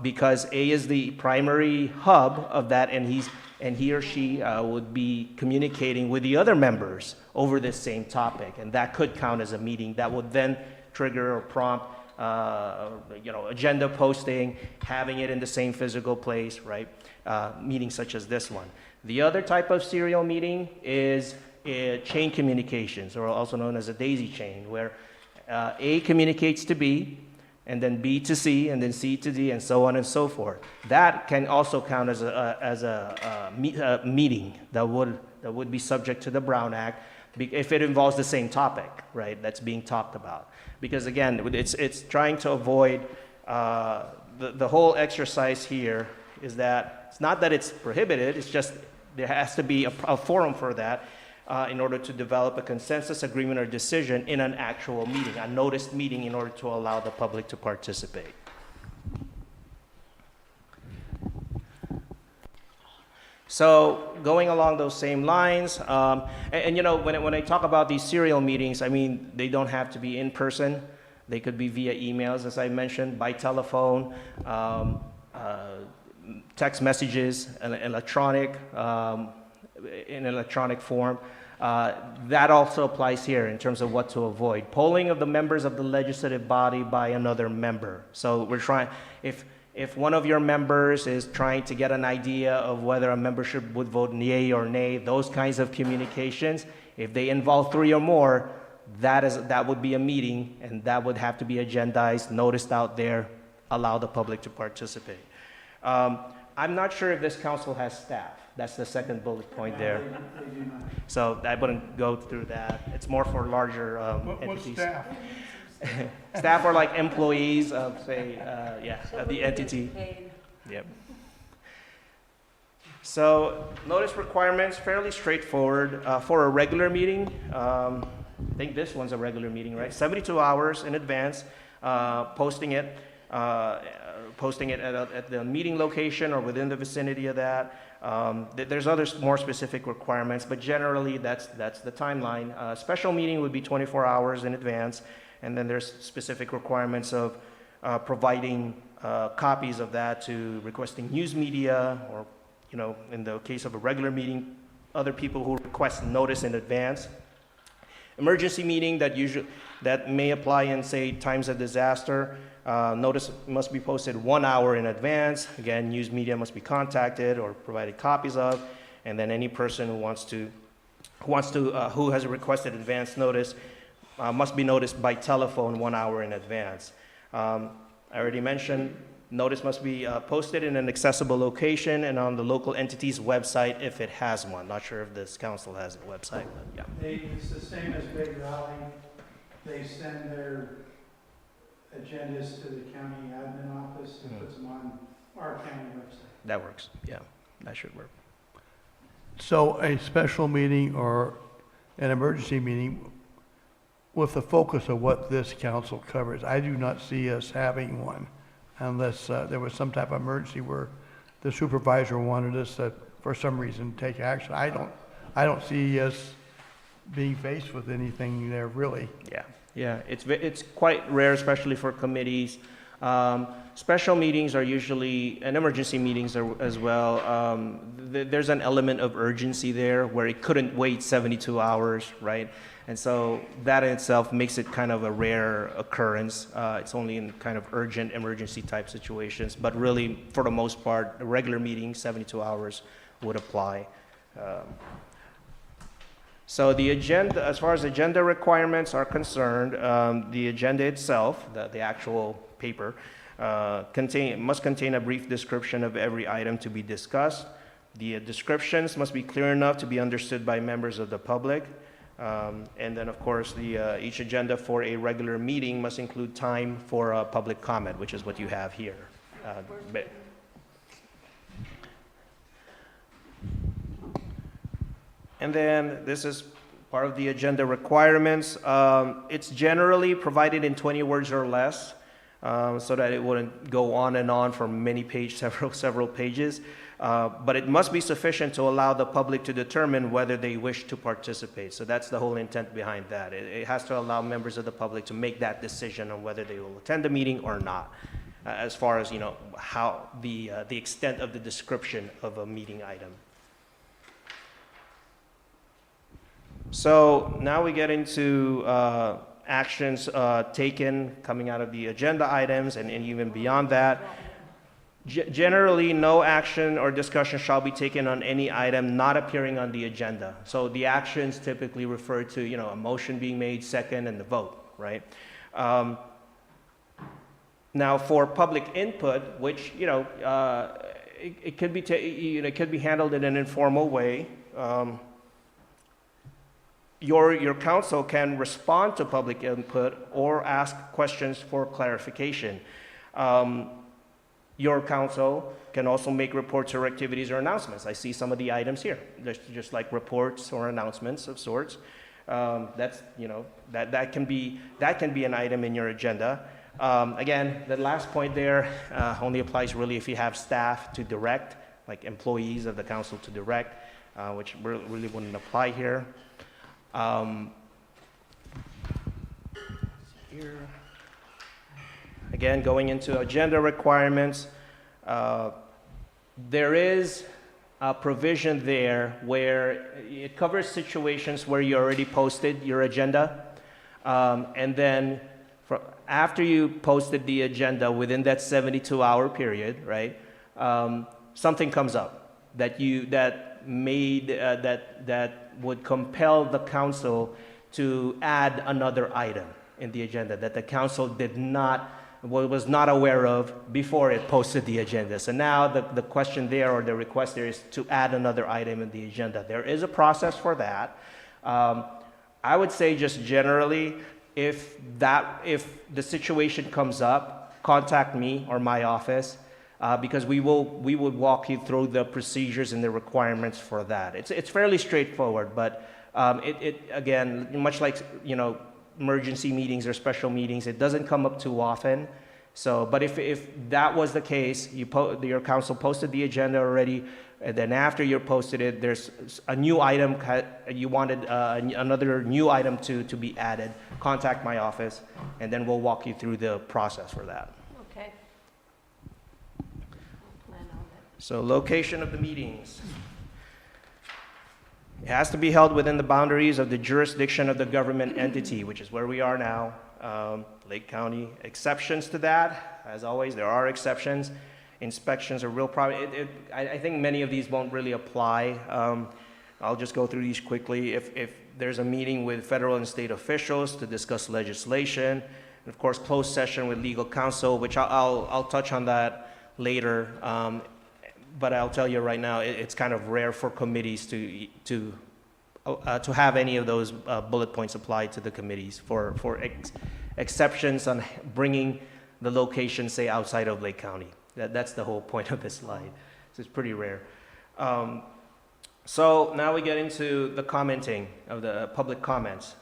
Because A is the primary hub of that, and he or she would be communicating with the other members over this same topic, and that could count as a meeting. That would then trigger or prompt, agenda posting, having it in the same physical place, right? Meetings such as this one. The other type of serial meeting is chain communications, or also known as a daisy chain, where A communicates to B, and then B to C, and then C to D, and so on and so forth. That can also count as a meeting that would be subject to the Brown Act if it involves the same topic, right, that's being talked about. Because again, it's trying to avoid, the whole exercise here is that it's not that it's prohibited, it's just there has to be a forum for that. in order to develop a consensus agreement or decision in an actual meeting, a noticed meeting, in order to allow the public to participate. So going along those same lines, and you know, when I talk about these serial meetings, I mean, they don't have to be in person. They could be via emails, as I mentioned, by telephone, text messages, in electronic form. That also applies here in terms of what to avoid. Polling of the members of the legislative body by another member. So we're trying, if one of your members is trying to get an idea of whether a membership would vote yea or nay, those kinds of communications, if they involve 3 or more, that would be a meeting, and that would have to be agendized, noticed out there, allow the public to participate. I'm not sure if this council has staff. That's the second bullet point there. They do not. So I wouldn't go through that. It's more for larger What's entities. staff? Staff are like employees of, say, of the entity. Yep. So notice requirements, fairly straightforward. For a regular meeting, I think this one's a regular meeting, right? 72 hours in advance, posting it at the meeting location or within the vicinity of that. There's other more specific requirements, but generally that's the timeline. Special meeting would be 24 hours in advance, and then there's specific requirements of providing copies of that to requesting news media, or, you know, in the case of a regular meeting, other people who request notice in advance. Emergency meeting that may apply in, say, times of disaster. Notice must be posted 1 hour in advance. Again, news media must be contacted or provided copies of, and then any person who has requested advance notice must be noticed by telephone 1 hour in advance. I already mentioned notice must be posted in an accessible location and on the local entity's website if it has one. Not sure if this council has a website, but yeah. It's the same as Big Rally. They send their agendas to the county admin office and puts them on our county website. That works, yeah, that should work. So a special meeting or an emergency meeting with the focus of what this council covers, I do not see us having one unless there was some type of emergency where the supervisor wanted us to, for some reason, take action. I don't see us being faced with anything there, really. Yeah, it's quite rare, especially for committees. Special meetings are usually, and emergency meetings as well. There's an element of urgency there where it couldn't wait 72 hours, right? And so that in itself makes it kind of a rare occurrence. It's only in kind of urgent emergency type situations, but really, for the most part, a regular meeting, 72 hours would apply. So the agenda, as far as agenda requirements are concerned, the agenda itself, the actual paper, must contain a brief description of every item to be discussed. The descriptions must be clear enough to be understood by members of the public. And then, of course, each agenda for a regular meeting must include time for public comment, which is what you have here. And then this is part of the agenda requirements. It's generally provided in 20 words or less, so that it wouldn't go on and on for many pages, several pages. But it must be sufficient to allow the public to determine whether they wish to participate. So that's the whole intent behind that. It has to allow members of the public to make that decision on whether they will attend the meeting or not, as far as, you know, how the extent of the description of a meeting item. So now we get into actions taken coming out of the agenda items and even beyond that. Generally, no action or discussion shall be taken on any item not appearing on the agenda. So the actions typically refer to, you know, a motion being made, second, and the vote, right? Now, for public input, which, you know, it could be it could be handled in an informal way. Your council can respond to public input or ask questions for clarification. your council can also make reports or activities or announcements. I see some of the items here, just like reports or announcements of sorts. That's, you know, that can be an item in your agenda. Again, the last point there only applies really if you have staff to direct, like employees of the council to direct, which really wouldn't apply here. Here. Again, going into agenda requirements, there is a provision there where it covers situations where you already posted your agenda, and then after you posted the agenda within that 72-hour period, right? Something comes up that would compel the council to add another item in the agenda that the council was not aware of before it posted the agenda. So now the question there, or the request there, is to add another item in the agenda. There is a process for that. I would say just generally, if the situation comes up, contact me or my office, because we would walk you through the procedures and the requirements for that. It's fairly straightforward, but it again, much like, you know, emergency meetings or special meetings, it doesn't come up too often. So, but if that was the case, your council posted the agenda already, and then after you posted it, there's a new item, you wanted another new item to be added, contact my office, and then we'll walk you through the process for that. Okay. I'll plan on that. So location of the meetings. It has to be held within the boundaries of the jurisdiction of the government entity, which is where we are now, Lake County. Exceptions to that, as always, there are exceptions. Inspections are real problem. I think many of these won't really apply. I'll just go through these quickly. If there's a meeting with federal and state officials to discuss legislation, and of course, closed session with legal counsel, which I'll touch on that later. But I'll tell you right now, it's kind of rare for committees to have any of those bullet points applied to the committees for exceptions on bringing the location, say, outside of Lake County. That's the whole point of this slide. So it's pretty rare. So now we get into the commenting of the public comments.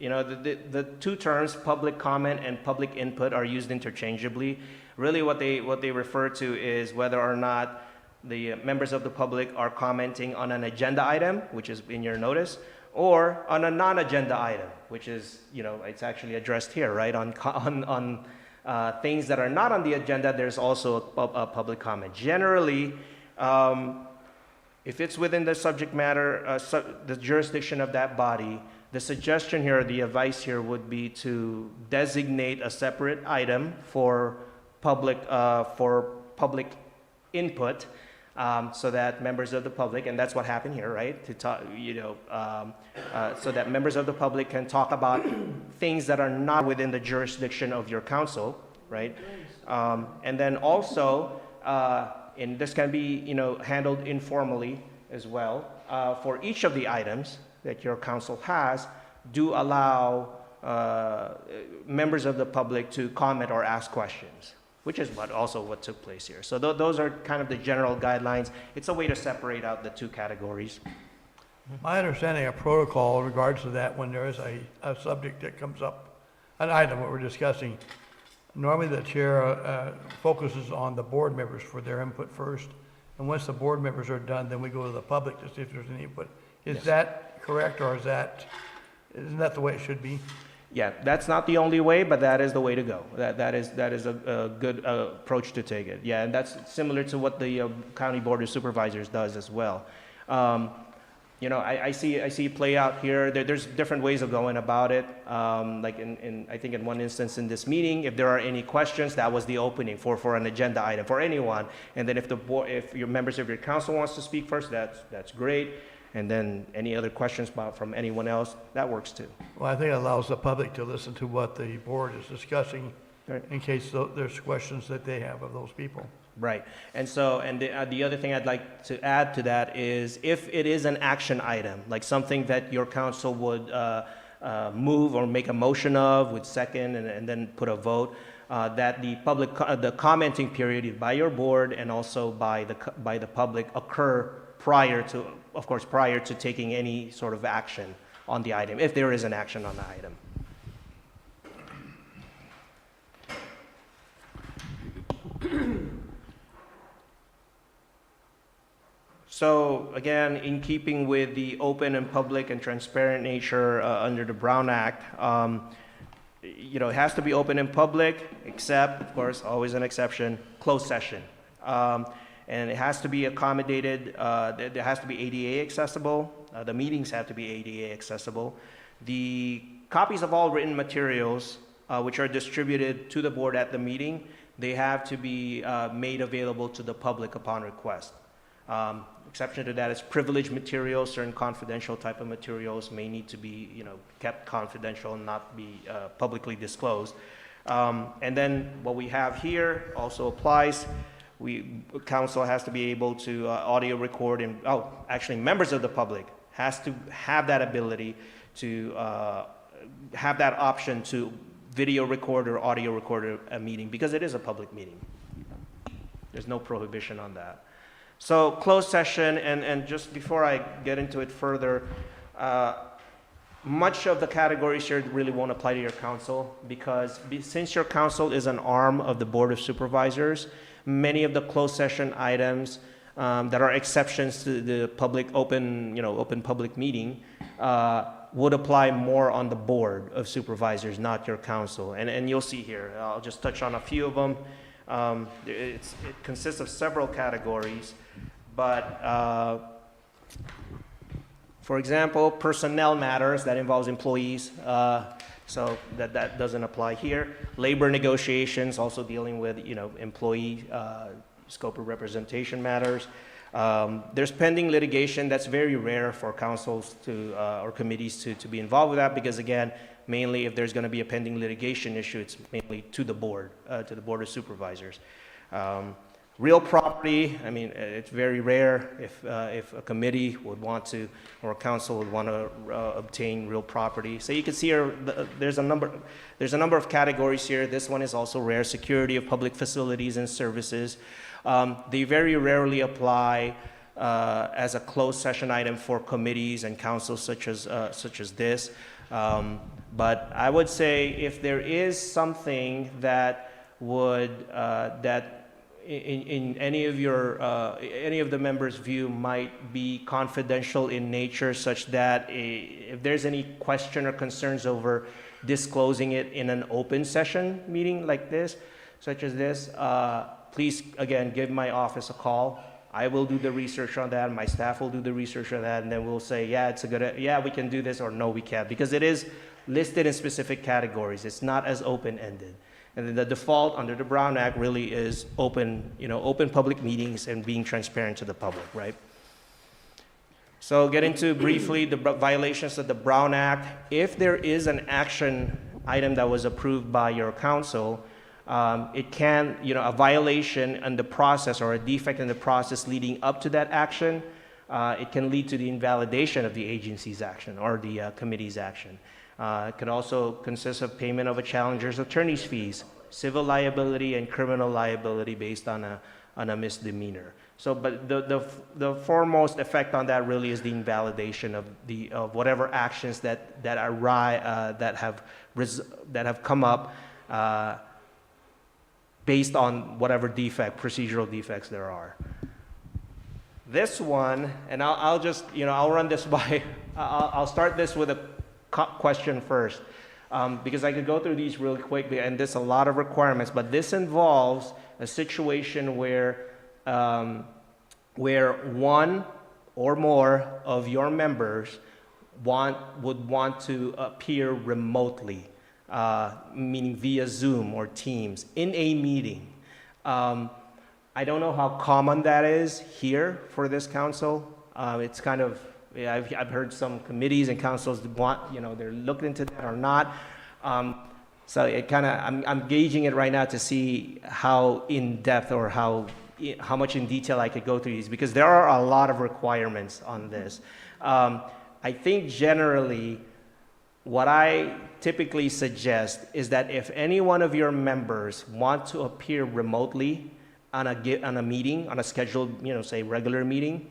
You know, the two terms, public comment and public input, are used interchangeably. Really what they refer to is whether or not the members of the public are commenting on an agenda item, which is in your notice, or on a non-agenda item, which is, you know, it's actually addressed here, right? On things that are not on the agenda, there's also a public comment. Generally, if it's within the subject matter, the jurisdiction of that body, the suggestion here, or the advice here, would be to designate a separate item for public input, so that members of the public, and that's what happened here, right? To talk, you know, so that members of the public can talk about things that are not within the jurisdiction of your council, right? And then also, and this can be, you know, handled informally as well. For each of the items that your council has, do allow members of the public to comment or ask questions, which is what took place here. So those are kind of the general guidelines. It's a way to separate out the two categories. My understanding of protocol in regards to that, when there is a subject that comes up, an item that we're discussing, normally the chair focuses on the board members for their input first. And once the board members are done, then we go to the public to see if there's any input. Is that correct, or isn't that the way it should be? Yeah, that's not the only way, but that is the way to go. That is a good approach to take it. Yeah, and that's similar to what the County Board of Supervisors does as well. You know, I see it play out here. There's different ways of going about it. Like I think in one instance in this meeting, if there are any questions, that was the opening for an agenda item for anyone. And then if your members of your council wants to speak first, that's great. And then any other questions from anyone else, that works too. Well, I think it allows the public to listen to what the board is discussing, right, in case there's questions that they have of those people. Right. And so, and the other thing I'd like to add to that is, if it is an action item, like something that your council would move or make a motion of with second and then put a vote, that the commenting period by your board and also by the public occur prior to, of course, prior to taking any sort of action on the item, if there is an action on the item. So again, in keeping with the open and public and transparent nature under the Brown Act, it has to be open and public, except, of course, always an exception, closed session. And it has to be accommodated, there has to be ADA accessible, the meetings have to be ADA accessible. The copies of all written materials, which are distributed to the board at the meeting, they have to be made available to the public upon request. Exception to that is privileged materials. Certain confidential type of materials may need to be, kept confidential and not be publicly disclosed. And then what we have here also applies. Council has to be able to audio record, and actually members of the public has to have that ability to have that option to video record or audio record a meeting, because it is a public meeting. There's no prohibition on that. So closed session, and just before I get into it further, much of the categories here really won't apply to your council, because since your council is an arm of the Board of Supervisors, many of the closed session items that are exceptions to the public open public meeting would apply more on the Board of Supervisors, not your council. And you'll see here, I'll just touch on a few of them. It consists of several categories, but for example, personnel matters, that involves employees, so that doesn't apply here. Labor negotiations, also dealing with employee scope of representation matters. There's pending litigation. That's very rare for councils or committees to be involved with that, because again, mainly if there's going to be a pending litigation issue, it's mainly to the board of Supervisors. Real property, it's very rare if a committee would want to, or a council would want to obtain real property. So you can see here, there's a number of categories here. This one is also rare. Security of public facilities and services. They very rarely apply as a closed session item for committees and councils such as this. But I would say if there is something that would in any of the members' view might be confidential in nature, such that if there's any question or concerns over disclosing it in an open session meeting like this, such as this, please again give my office a call. I will do the research on that. My staff will do the research on that, and then we'll say, yeah, we can do this, or no, we can't, because it is listed in specific categories. It's not as open-ended. And then the default under the Brown Act really is open public meetings and being transparent to the public, right? So get into briefly the violations of the Brown Act. If there is an action item that was approved by your council, it can, a violation in the process or a defect in the process leading up to that action, it can lead to the invalidation of the agency's action or the committee's action. It can also consist of payment of a challenger's attorney's fees, civil liability, and criminal liability based on a misdemeanor. So, but the foremost effect on that really is the invalidation of whatever actions that have come up based on whatever procedural defects there are. This one, and I'll just, I'll run this by, I'll start this with a question first, because I could go through these really quickly, and there's a lot of requirements, but this involves a situation where one or more of your members would want to appear remotely, meaning via Zoom or Teams, in a meeting. I don't know how common that is here for this council. It's kind of, I've heard some committees and councils they're looking into that or not. So it kind of, I'm gauging it right now to see how in depth or how much in detail I could go through these, because there are a lot of requirements on this. I think generally what I typically suggest is that if any one of your members want to appear remotely on a meeting, on a scheduled, say regular meeting,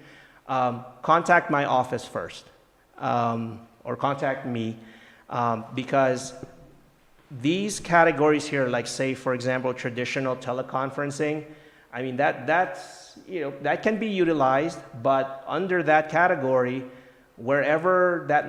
contact my office first, or contact me, because these categories here, like say, for example, traditional teleconferencing, I mean, that's, that can be utilized, but under that category, wherever that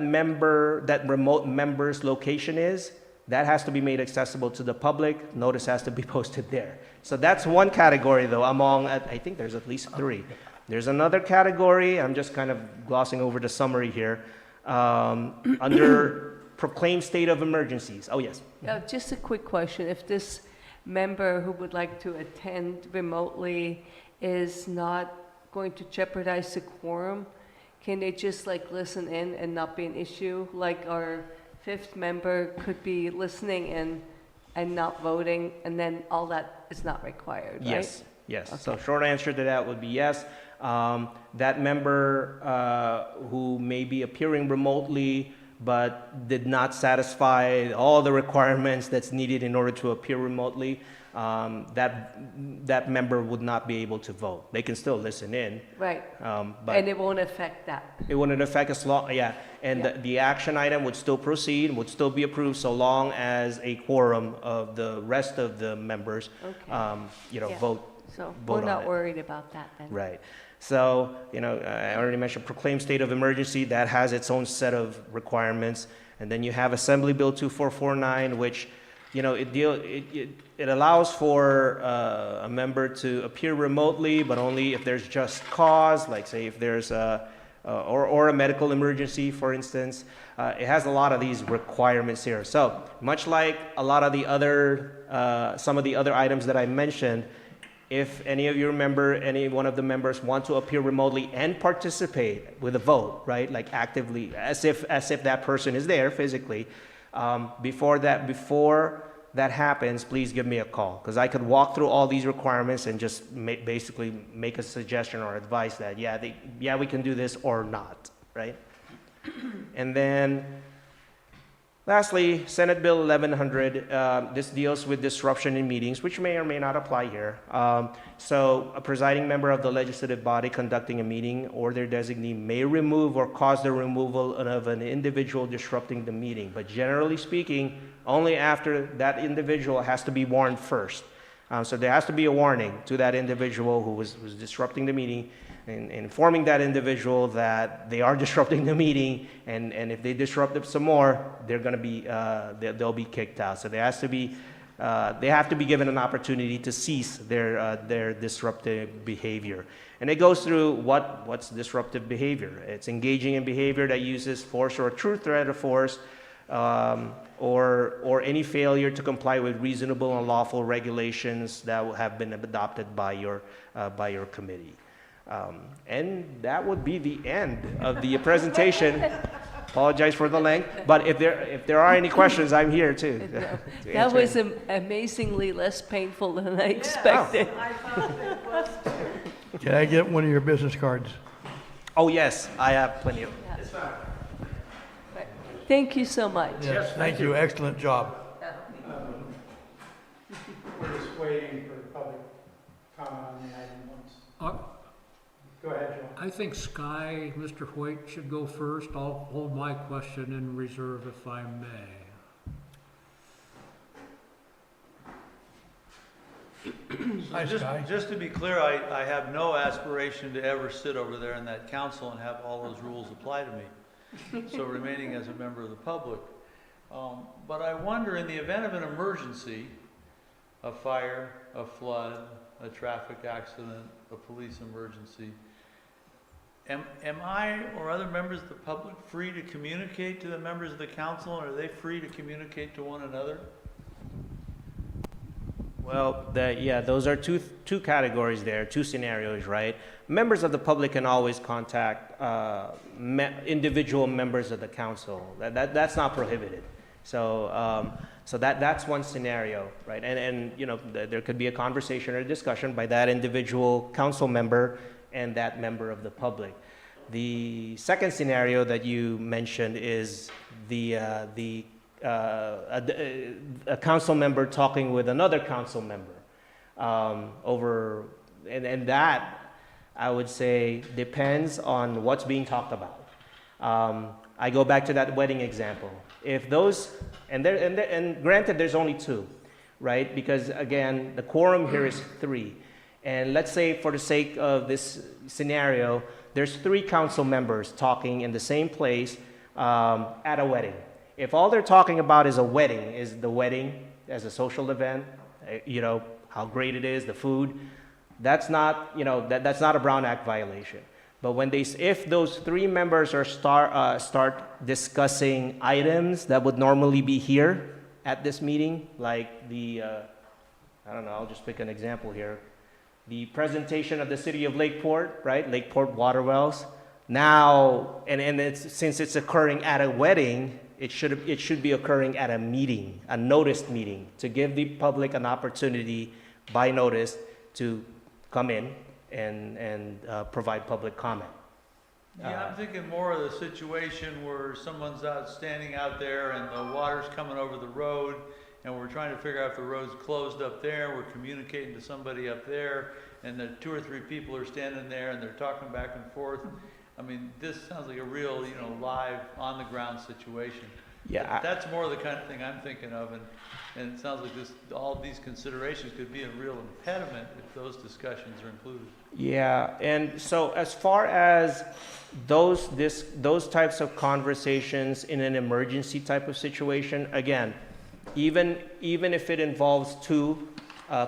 remote member's location is, that has to be made accessible to the public. Notice has to be posted there. So that's one category, though, among, I think there's at least 3. There's another category, I'm just kind of glossing over the summary here, under proclaimed state of emergencies. Oh, yes. Just a quick question. If this member who would like to attend remotely is not going to jeopardize the quorum, can they just like listen in and not be an issue? Like our 5th member could be listening in and not voting, and then all that is not required, right? Yes, yes. Okay. So short answer to that would be yes. That member who may be appearing remotely but did not satisfy all the requirements that's needed in order to appear remotely, that member would not be able to vote. They can still listen in. Right. But And it won't affect that. it wouldn't affect us long, and Yeah. the action item would still proceed, would still be approved so long as a quorum of the rest of the members, Okay. Yeah. vote. So vote we're on not it. worried about that then. Right. So, I already mentioned proclaimed state of emergency. That has its own set of requirements. And then you have Assembly Bill 2449, which, it allows for a member to appear remotely, but only if there's just cause, like say if there's or a medical emergency, for instance. It has a lot of these requirements here. So much like a lot of the other, some of the other items that I mentioned, if any one of the members want to appear remotely and participate with a vote, right, like actively, as if that person is there physically, before that happens, please give me a call, because I could walk through all these requirements and just basically make a suggestion or advice that, we can do this or not, right? And then lastly, Senate Bill 1100, this deals with disruption in meetings, which may or may not apply here. So a presiding member of the legislative body conducting a meeting or their designee may remove or cause the removal of an individual disrupting the meeting. But generally speaking, only after that individual has to be warned first. So there has to be a warning to that individual who was disrupting the meeting, and informing that individual that they are disrupting the meeting, and if they disrupt it some more, they're going to be they'll be kicked out. So there has to be they have to be given an opportunity to cease their disruptive behavior. And it goes through what's disruptive behavior. It's engaging in behavior that uses force or a true threat of force, or any failure to comply with reasonable and lawful regulations that have been adopted by your committee. And that would be the end of the presentation. Apologize for the length, but if there are any questions, I'm here too. That was amazingly less painful than I expected. I thought it was too. Can I get one of your business cards? Oh yes, I have plenty of. Right. Thank you so much. Yes, thank you. Excellent job. We're just waiting for the public comment on the item once. Go ahead, Joe. I think Sky, Mr. Hoyt should go first. I'll hold my question in reserve if I may. Hi, Sky. Just to be clear, I have no aspiration to ever sit over there in that council and have all those rules apply to me. So remaining as a member of the public. But I wonder, in the event of an emergency, a fire, a flood, a traffic accident, a police emergency, am I or other members of the public free to communicate to the members of the council, and are they free to communicate to one another? Well, those are two categories there, two scenarios, right? Members of the public can always contact individual members of the council. That's not prohibited. So that's one scenario, right? And there could be a conversation or a discussion by that individual council member and that member of the public. The second scenario that you mentioned is a council member talking with another council member and that, I would say, depends on what's being talked about. I go back to that wedding example. If those, and granted, there's only two, right? Because again, the quorum here is 3. And let's say for the sake of this scenario, there's 3 council members talking in the same place at a wedding. If all they're talking about is the wedding as a social event, how great it is, the food, that's not, that's not a Brown Act violation. But if those 3 members start discussing items that would normally be here at this meeting, like I don't know, I'll just pick an example here. The presentation of the city of Lakeport, right? Lakeport water wells. Now, since it's occurring at a wedding, it should be occurring at a meeting, a noticed meeting, to give the public an opportunity by notice to come in and provide public comment. Yeah, I'm thinking more of the situation where someone's standing out there and the water's coming over the road, and we're trying to figure out if the road's closed up there. We're communicating to somebody up there, and the 2 or 3 people are standing there and they're talking back and forth. I mean, this sounds like a real, live, on-the-ground situation. Yeah, That's more the kind of thing I'm thinking of, and it sounds like all these considerations could be a real impediment if those discussions are included. Yeah, and so as far as those types of conversations in an emergency type of situation, again, even if it involves 2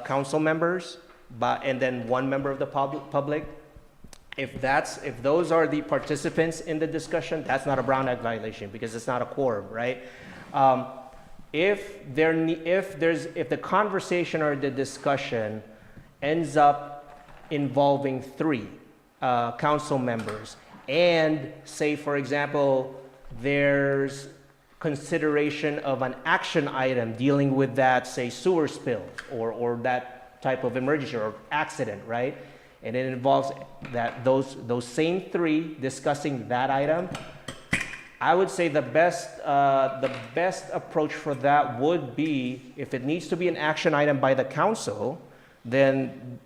council members, and then 1 member of the public, if those are the participants in the discussion, that's not a Brown Act violation because it's not a quorum, right? If the conversation or the discussion ends up involving 3 council members, and say, for example, there's consideration of an action item dealing with that, say, sewer spill or that type of emergency or accident, right? And it involves those same 3 discussing that item. I would say the best approach for that would be, if it needs to be an action item by the council, then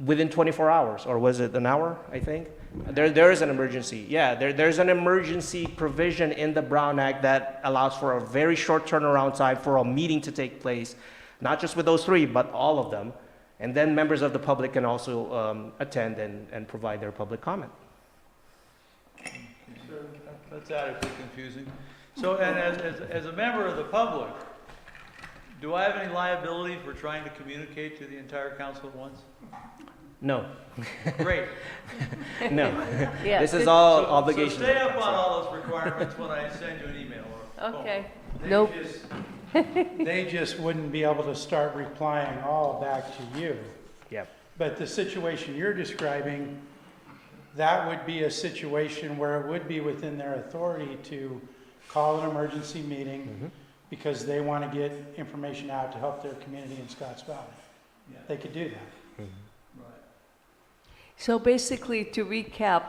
within 24 hours, or was it an hour, I think? There is an emergency. Yeah, there's an emergency provision in the Brown Act that allows for a very short turnaround time for a meeting to take place, not just with those 3, but all of them. And then members of the public can also attend and provide their public comment. That's adequately confusing. So, and as a member of the public, do I have any liability for trying to communicate to the entire council at once? No. Great. No. Yeah. This is all So obligation. stay up on all those requirements when I send you an email or phone. Okay. They Nope. They just wouldn't be able to start replying all back to you. Yep. But the situation you're describing, that would be a situation where it would be within their authority to call an emergency meeting because they want to get information out to help their community in Scotts Valley. Yeah. They could do that. Right. So basically, to recap,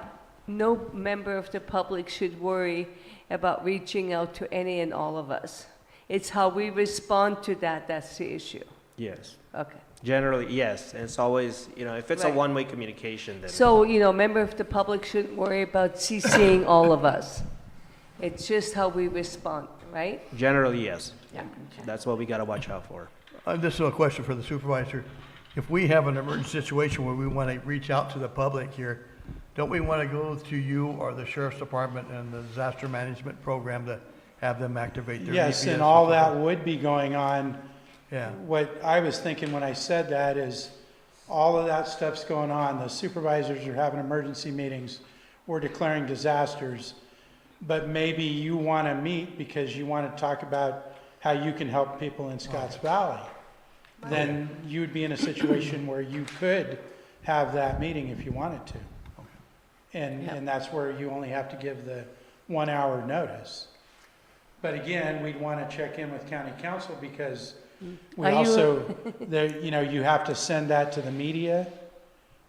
no member of the public should worry about reaching out to any and all of us. It's how we respond to that's the issue. Yes. Okay. Generally, yes. And it's always, if it's a Right. one-way member So, member of the public shouldn't worry about CCing all of us. It's just how we respond, right? Generally, yes. Yeah. That's what we got to watch out for. This is a question for the supervisor. If we have an emergency situation where we want to reach out to the public here, don't we want to go to you or the sheriff's department and the disaster management program to have them activate their Yes, DPS and all or that something? would be going on. Yeah. What I was thinking when I said that is all of that stuff's going on. The supervisors are having emergency meetings. We're declaring disasters. But maybe you want to meet because you want to talk about how you can help people in Scotts Valley. Then you would be in a situation where you could have that meeting if you wanted to. And that's where you only have to give the 1 hour notice. But again, we'd want to check in with county council because we Are you- also, you have to send that to the media,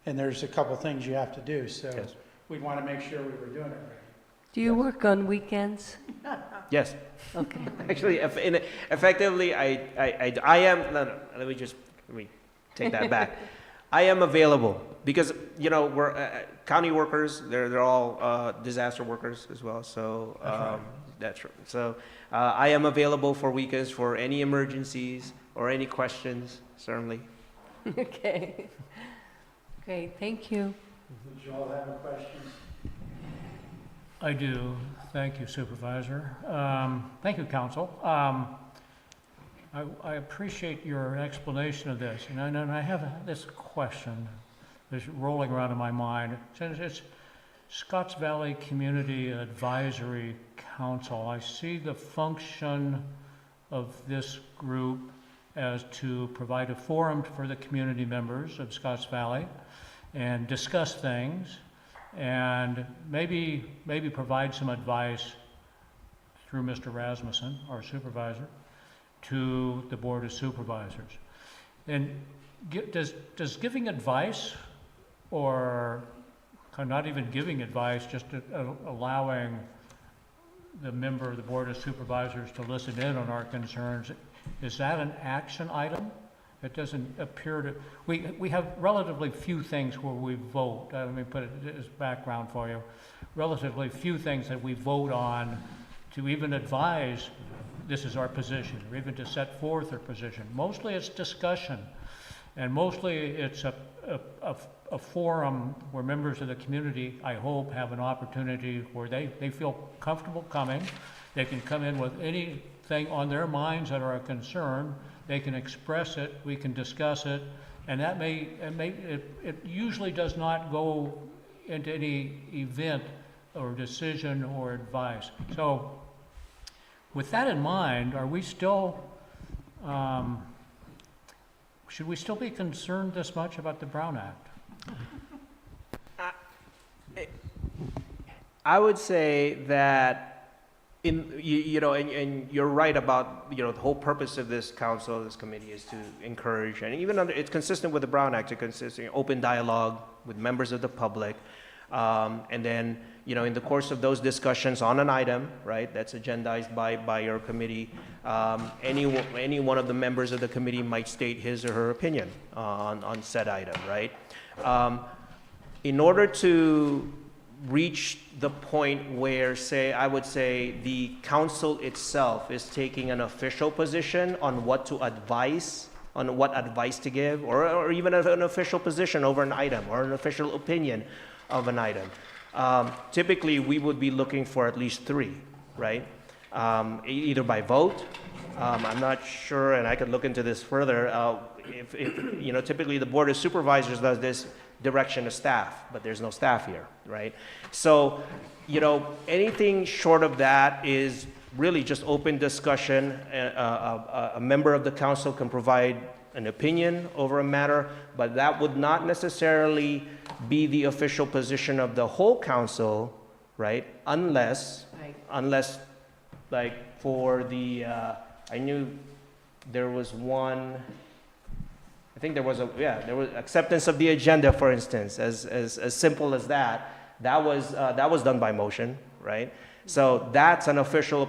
and there's a couple things you have to do. So Yes. we'd want to make sure we were doing it right. Do you work on weekends? Yes. Okay. Actually, effectively, I am, no, let me take that back. I am available because, you know, we're county workers, they're all disaster workers as well, so that's right. So I am available for weekends for any emergencies or any questions, certainly. Okay. Great, thank you. Did you all have a question? I do. Thank you, Supervisor. Thank you, Council. I appreciate your explanation of this, and I have this question that's rolling around in my mind. Since it's Scotts Valley Community Advisory Council, I see the function of this group as to provide a forum for the community members of Scotts Valley and discuss things, and maybe provide some advice through Mr. Rasmussen, our supervisor, to the Board of Supervisors. And does giving advice, or not even giving advice, just allowing the member of the Board of Supervisors to listen in on our concerns, is that an action item? It doesn't appear to, we have relatively few things where we vote. Let me put it as background for you. Relatively few things that we vote on to even advise this is our position, or even to set forth our position. Mostly it's discussion, and mostly it's a forum where members of the community, I hope, have an opportunity where they feel comfortable coming. They can come in with anything on their minds that are a concern. They can express it, we can discuss it, and that it usually does not go into any event or decision or advice. So with that in mind, are we still, should we still be concerned this much about the Brown Act? I would say that and you're right about, the whole purpose of this council, this committee, is to encourage, and even it's consistent with the Brown Act, it consists of open dialogue with members of the public, and then, in the course of those discussions on an item, right, that's agendized by your committee, any one of the members of the committee might state his or her opinion on said item, right? In order to reach the point where, I would say the council itself is taking an official position on what advice to give, or even an official position over an item, or an official opinion of an item. Typically, we would be looking for at least 3, right? Either by vote, I'm not sure, and I could look into this further, if typically the Board of Supervisors does this direction of staff, but there's no staff here, right? So, anything short of that is really just open discussion. A member of the council can provide an opinion over a matter, but that would not necessarily be the official position of the whole council, right? Unless, like for the, I knew there was one, I think there was acceptance of the agenda, for instance, as simple as that. That was done by motion, right? So that's an official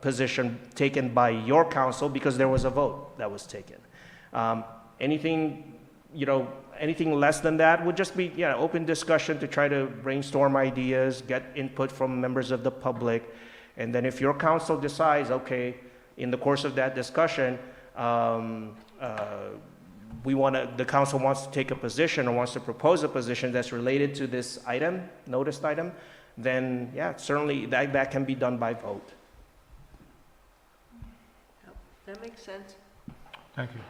position taken by your council because there was a vote that was taken. Anything less than that would just be open discussion to try to brainstorm ideas, get input from members of the public, and then if your council decides, okay, in the course of that discussion, the council wants to take a position or wants to propose a position that's related to this item, noticed item, then certainly that can be done by vote. That makes sense. Thank you.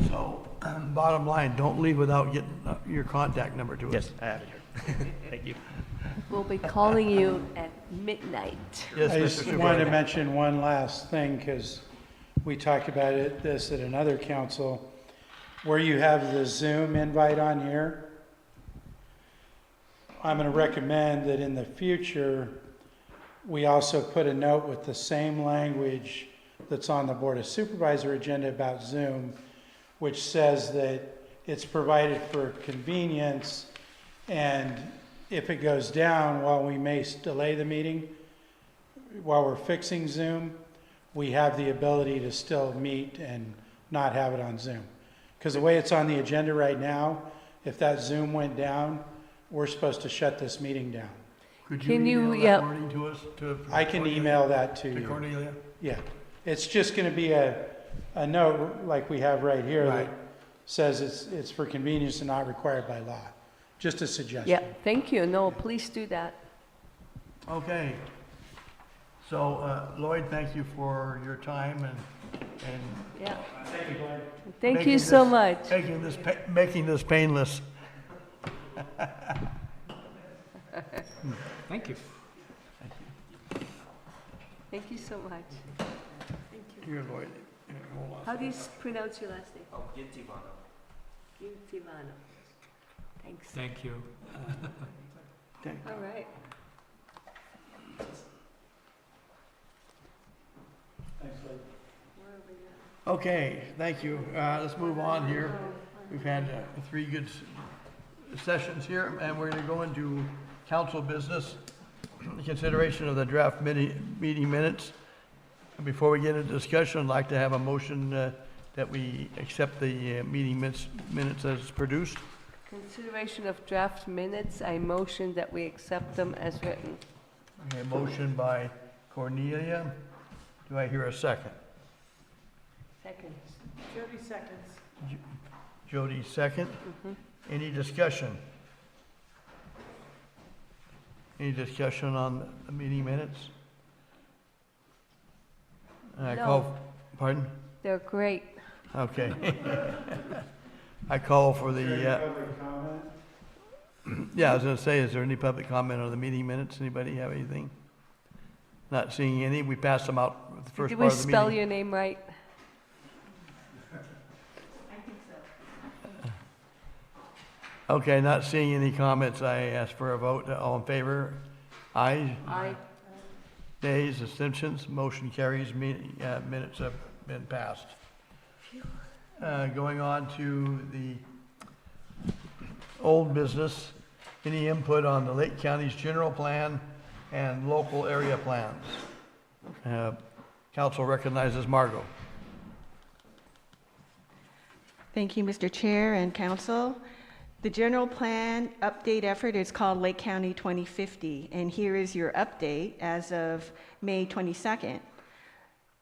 So, bottom line, don't leave without getting your contact number to us. Yes, I have it here. Thank you. We'll be calling you at midnight. Yes, I Mr. just Supervisor. wanted to mention one last thing, because we talked about this at another council, where you have the Zoom invite on here. I'm going to recommend that in the future, we also put a note with the same language that's on the Board of Supervisor agenda about Zoom, which says that it's provided for convenience And if it goes down, while we may delay the meeting, while we're fixing Zoom, we have the ability to still meet and not have it on Zoom. Because the way it's on the agenda right now, if that Zoom went down, we're supposed to shut this meeting down. Could Can you- email yeah. that wording to us? I can email that to To you. Cornelia? Yeah, it's just gonna be a note like we have right here that Right. says it's for convenience and not required by law. Just a suggestion. Yeah, thank you. No, please do that. Okay. So Lloyd, thank you for your time and Yeah. Thank you, Glenn. Thank making you so this- much. making this painless. Thank you. Thank you so much. Thank you. Here, Lloyd. Here, hold on. How do you pronounce your last name? Oh, Gintivano. Gintivano. Thanks. Thank you. All right. Okay, thank you. Let's move on here. We've had 3 good sessions here, and we're going to go into council business, consideration of the draft meeting minutes. And before we get into discussion, I'd like to have a motion that we accept the meeting minutes as produced. Consideration of draft minutes, I motion that we accept them as written. Okay, motion by Cornelia. Do I hear a second? Second. Jody seconds. Jody, second. Any discussion? Any discussion on the meeting minutes? I call, pardon? They're great. Okay. I call for the, Public comment? yeah, I was gonna say, is there any public comment on the meeting minutes? Anybody have anything? Not seeing any. We passed them out with the first Did part we of the spell meeting. your name right? Okay, not seeing any comments, I ask for a vote. All in favor? Aye. Aye. Nays, abstentions, motion carries, minutes have been passed. Going on to the old business, any input on the Lake County's general plan and local area plans? Council recognizes Margot. Thank you, Mr. Chair and Council. The general plan update effort is called Lake County 2050, and here is your update as of May 22nd,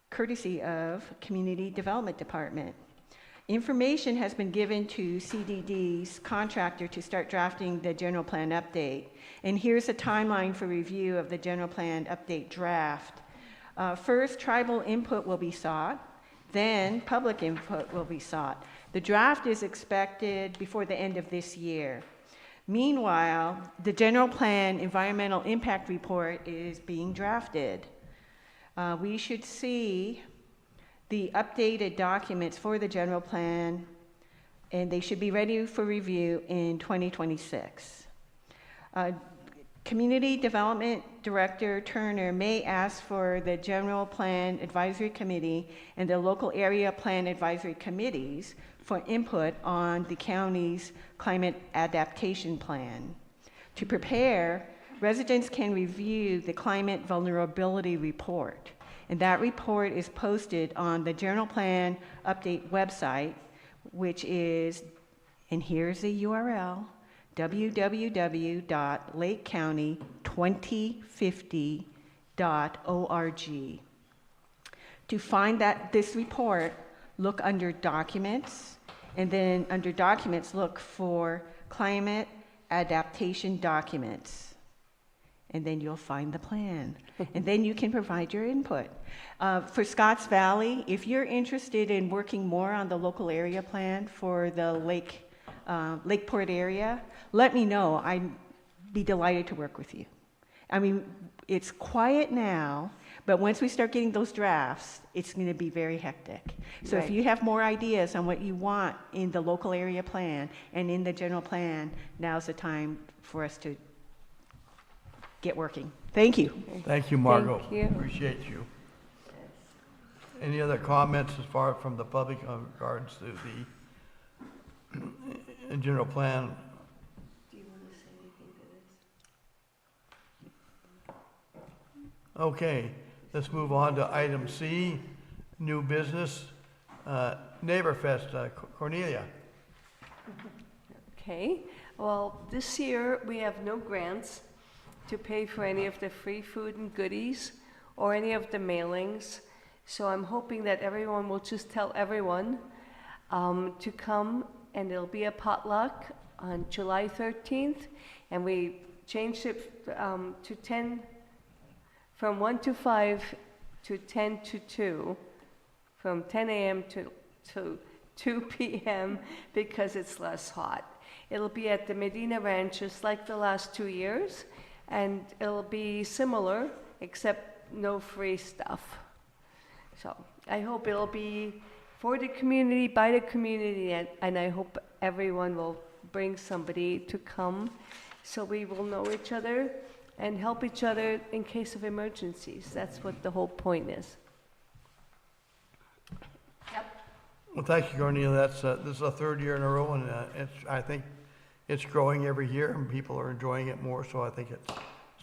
courtesy of Community Development Department. Information has been given to CDD's contractor to start drafting the general plan update, and here's a timeline for review of the general plan update draft. First, tribal input will be sought, then public input will be sought. The draft is expected before the end of this year. Meanwhile, the general plan environmental impact report is being drafted. We should see the updated documents for the general plan, and they should be ready for review in 2026. Community Development Director Turner may ask for the General Plan Advisory Committee and the local area plan advisory committees for input on the county's climate adaptation plan. To prepare, residents can review the climate vulnerability report, and that report is posted on the General Plan Update website, which is, and here's the URL, www.lakecounty2050.org. To find this report, look under Documents, and then under Documents, look for Climate Adaptation Documents. And then you'll find the plan. And then you can provide your input. For Scotts Valley, if you're interested in working more on the local area plan for the Lakeport area, let me know. I'd be delighted to work with you. I mean, it's quiet now, but once we start getting those drafts, it's going to be very hectic. So if Right. you have more ideas on what you want in the local area plan and in the general plan, now's the time for us to get working. Thank you. Thank you, Margot. Thank you. Appreciate you. Any other comments as far from the public in regards to the general plan? Okay, let's move on to item C, new business, NeighborFest, Cornelia. Okay, well, this year we have no grants to pay for any of the free food and goodies or any of the mailings. So I'm hoping that everyone will just tell everyone to come, and it'll be a potluck on July 13th. And we changed it to 10, from 1 to 5 to 10 to 2, from 10 a.m. to 2 p.m. because it's less hot. It'll be at the Medina Ranch just like the last 2 years, and it'll be similar except no free stuff. So I hope it'll be for the community, by the community, and I hope everyone will bring somebody to come so we will know each other and help each other in case of emergencies. That's what the whole point is. Well, thank you, Cornelia. That's, this is the third year in a row, and I think it's growing every year, and people are enjoying it more, so I think it's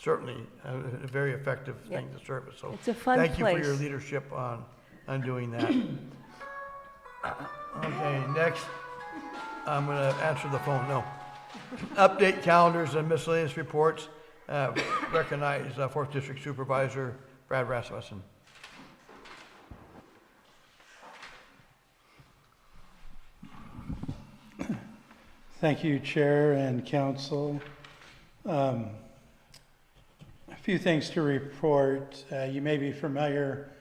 certainly a very effective thing to service. So It's a fun thank you for your place. leadership on doing that. Okay, next, I'm going to answer the phone. No. Update calendars and miscellaneous reports. Recognize 4th District Supervisor Brad Rasmussen. Thank you, Chair and Council. A few things to report. You may be familiar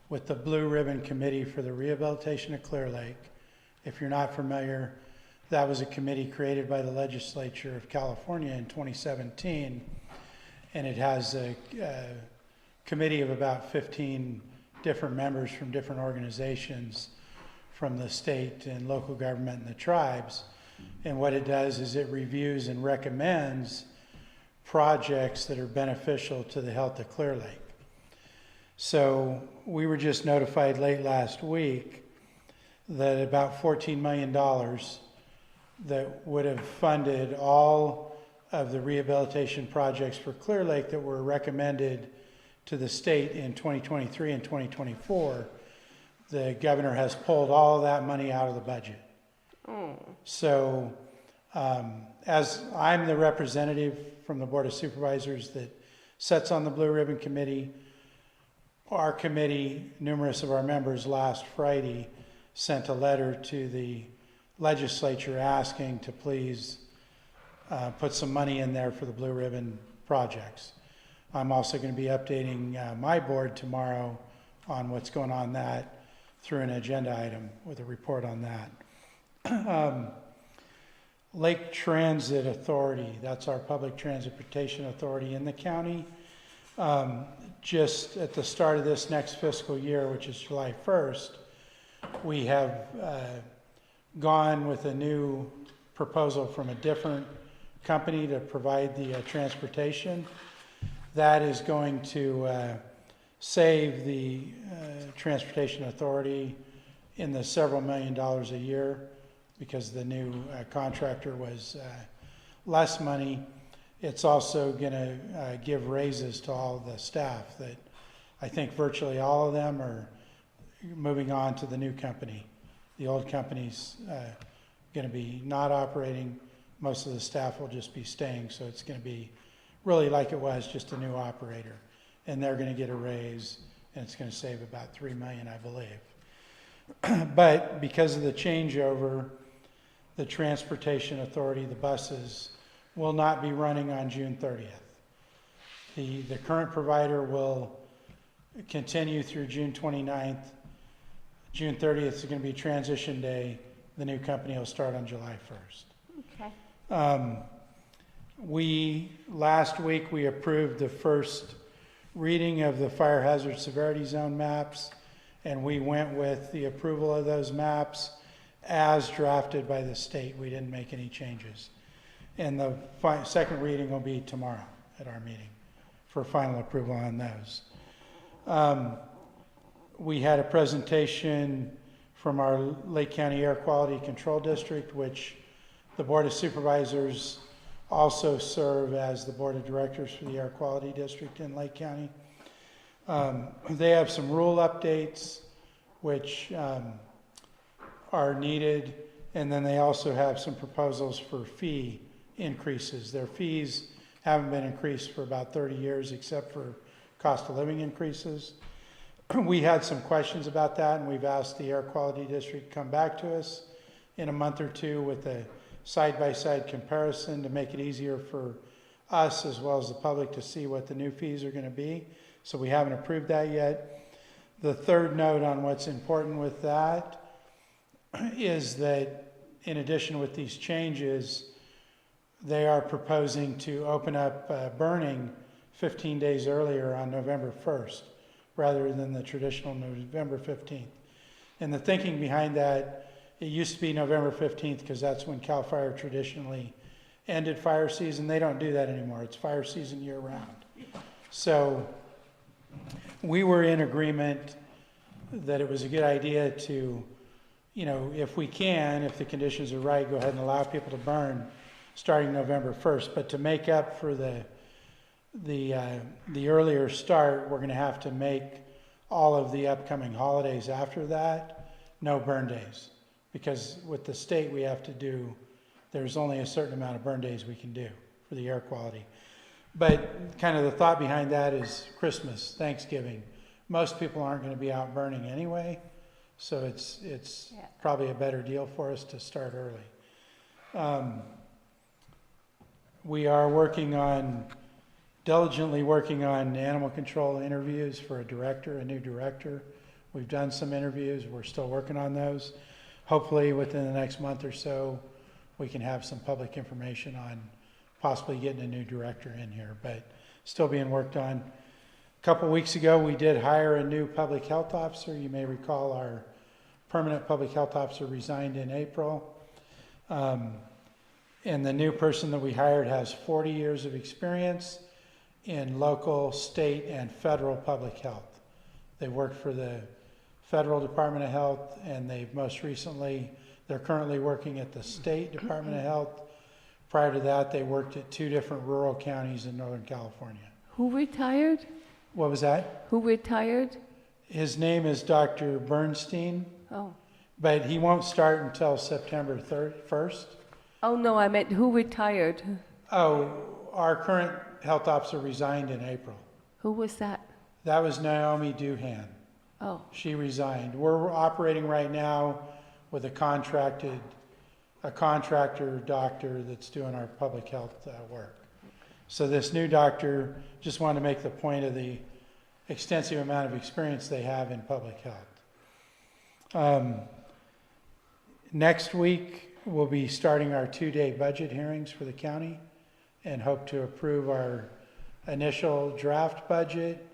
with the Blue Ribbon Committee for the Rehabilitation of Clear Lake. If you're not familiar, that was a committee created by the Legislature of California in 2017, and it has a committee of about 15 different members from different organizations from the state and local government and the tribes. And what it does is it reviews and recommends projects that are beneficial to the health of Clear Lake. So we were just notified late last week that about $14 million that would have funded all of the rehabilitation projects for Clear Lake that were recommended to the state in 2023 and 2024, the governor has pulled all of that money out of the budget. So as I'm the representative from the Board of Supervisors that sits on the Blue Ribbon Committee, our committee, numerous of our members last Friday sent a letter to the legislature asking to please put some money in there for the Blue Ribbon projects. I'm also going to be updating my board tomorrow on what's going on that through an agenda item with a report on that. Lake Transit Authority, that's our public transportation authority in the county. Just at the start of this next fiscal year, which is July 1st, we have gone with a new proposal from a different company to provide the transportation. That is going to save the Transportation Authority in the several $1 million a year because the new contractor was less money. It's also going to give raises to all the staff that I think virtually all of them are moving on to the new company. The old company's going to be not operating. Most of the staff will just be staying, so it's going to be really like it was, just a new operator. And they're going to get a raise, and it's going to save about $3 million, I believe. But because of the changeover, the Transportation Authority, the buses, will not be running on June 30th. The current provider will continue through June 29th. June 30th is going to be transition day. The new company will start on July 1st. Okay. Last week we approved the first reading of the fire hazard severity zone maps, and we went with the approval of those maps as drafted by the state. We didn't make any changes. And the second reading will be tomorrow at our meeting for final approval on those. We had a presentation from our Lake County Air Quality Control District, which the Board of Supervisors also serve as the Board of Directors for the Air Quality District in Lake County. They have some rule updates which are needed, and then they also have some proposals for fee increases. Their fees haven't been increased for about 30 years except for cost of living increases. We had some questions about that, and we've asked the Air Quality District to come back to us in a month or two with a side-by-side comparison to make it easier for us as well as the public to see what the new fees are going to be. So we haven't approved that yet. The third note on what's important with that is that in addition with these changes, they are proposing to open up burning 15 days earlier on November 1st rather than the traditional November 15th. And the thinking behind that, it used to be November 15th because that's when CAL FIRE traditionally ended fire season. They don't do that anymore. It's fire season year round. So we were in agreement that it was a good idea to, you know, if we can, if the conditions are right, go ahead and allow people to burn starting November 1st. But to make up for the earlier start, we're going to have to make all of the upcoming holidays after that no burn days. Because with the state we have to do, there's only a certain amount of burn days we can do for the air quality. But kind of the thought behind that is Christmas, Thanksgiving. Most people aren't going to be out burning anyway, so it's probably a better deal for us to start early. We are diligently working on animal control interviews for a new director. We've done some interviews. We're still working on those. Hopefully within the next month or so, we can have some public information on possibly getting a new director in here, but still being worked on. A couple weeks ago, we did hire a new public health officer. You may recall our permanent public health officer resigned in April. And the new person that we hired has 40 years of experience in local, state, and federal public health. They worked for the Federal Department of Health, and they're currently working at the State Department of Health. Prior to that, they worked at 2 different rural counties in Northern California. Who retired? What was that? Who retired? His name is Dr. Bernstein, Oh. but he won't start until September 1st. Oh, no, I meant who retired? Oh, our current health officer resigned in April. Who was that? That was Naomi Duhan. Oh. She resigned. We're operating right now with a contractor doctor that's doing our public health work. So this new doctor, just wanted to make the point of the extensive amount of experience they have in public health. Next week, we'll be starting our 2-day budget hearings for the county and hope to approve our initial draft budget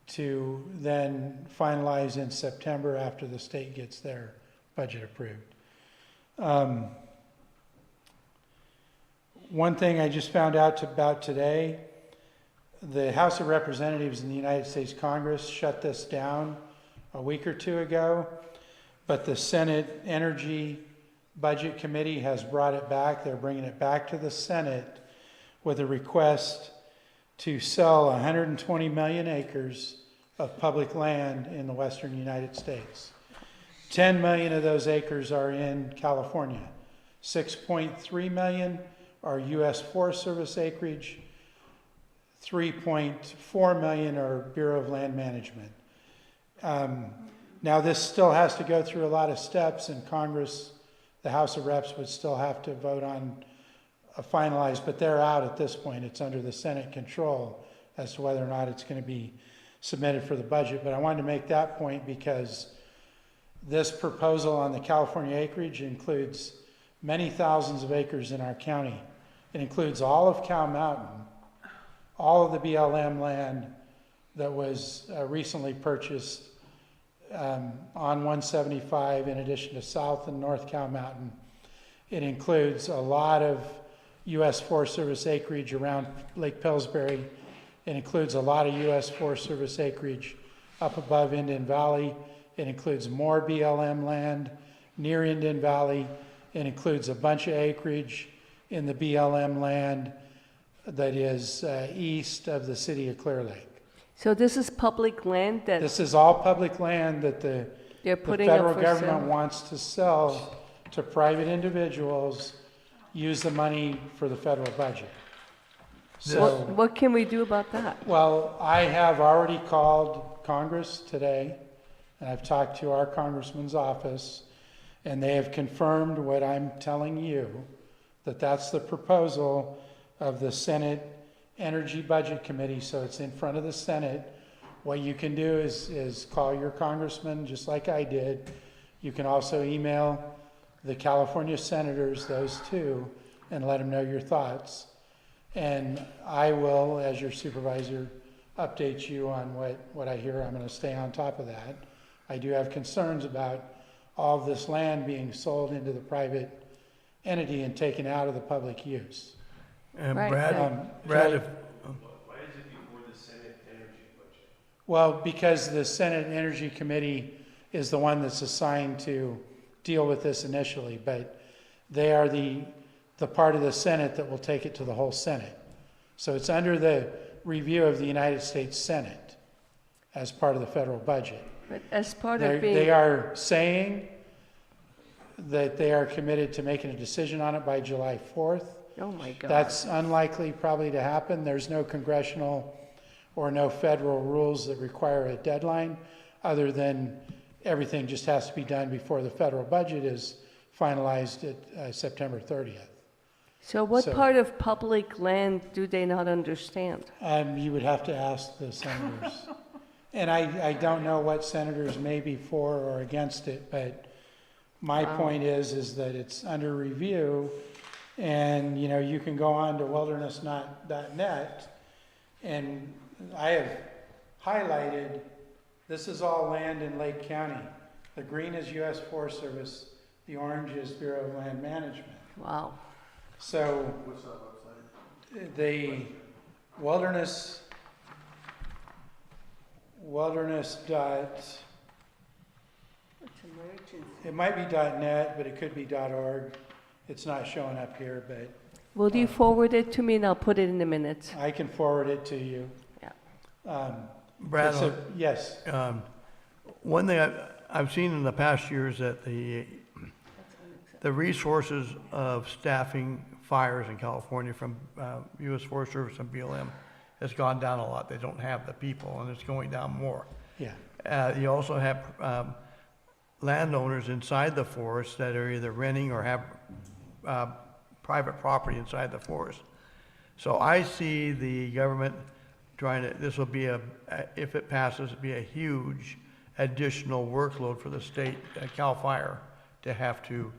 to then finalize in September after the state gets their budget approved. One thing I just found out about today, the House of Representatives in the United States Congress shut this down a week or 2 ago, but the Senate Energy Budget Committee has brought it back. They're bringing it back to the Senate with a request to sell 120 million acres of public land in the western United States. 10 million of those acres are in California. 6.3 million are U.S. Forest Service acreage. 3.4 million are Bureau of Land Management. Now this still has to go through a lot of steps, and Congress, the House of Reps would still have to vote on a finalized, but they're out at this point. It's under the Senate control as to whether or not it's going to be submitted for the budget. But I wanted to make that point because this proposal on the California acreage includes many thousands of acres in our county. It includes all of Cow Mountain, all of the BLM land that was recently purchased on 175, in addition to South and North Cow Mountain. It includes a lot of U.S. Forest Service acreage around Lake Pillsbury. It includes a lot of U.S. Forest Service acreage up above Indian Valley. It includes more BLM land near Indian Valley. It includes a bunch of acreage in the BLM land that is east of the city of Clear Lake. So this is public land that This is all public land that the they're the putting up federal for government sale? wants to sell to private individuals, use the money for the federal budget. So, What can we do about that? well, I have already called Congress today, and I've talked to our congressman's office, and they have confirmed what I'm telling you, that that's the proposal of the Senate Energy Budget Committee, so it's in front of the Senate. What you can do is call your congressman, just like I did. You can also email the California senators, those two, and let them know your thoughts. And I will, as your supervisor, update you on what I hear. I'm going to stay on top of that. I do have concerns about all of this land being sold into the private entity and taken out of the public use. And Right, Brad, right. Brad, if, Why is it before the Senate energy budget? Well, because the Senate Energy Committee is the one that's assigned to deal with this initially, but they are the part of the Senate that will take it to the whole Senate. So it's under the review of the United States Senate as part of the federal budget. But as part of They being, are saying that they are committed to making a decision on it by July 4th. oh my God. That's unlikely probably to happen. There's no congressional or no federal rules that require a deadline, other than everything just has to be done before the federal budget is finalized at September 30th. So what so- part of public land do they not understand? You would have to ask the senators. And I don't know what senators may be for or against it, but my point is that it's under review. And, you can go on to wilderness.net, and I have highlighted, this is all land in Lake County. The green is U.S. Forest Service, the orange is Bureau of Land Management. Wow. So What's that website? the wilderness dot, It's emergency. it might be .net, but it could be .org. It's not showing up here, but Will you forward it to me and I'll put it in the minutes? I can forward it to you. Yeah. Brad, Yes, one thing I've seen in the past years that the resources of staffing fires in California from U.S. Forest Service and BLM has gone down a lot. They don't have the people, and it's going down more. yeah. You also have landowners inside the forest that are either renting or have private property inside the forest. So I see the government trying to, this will be if it passes, it'll be a huge additional workload for the state, CAL FIRE, to have to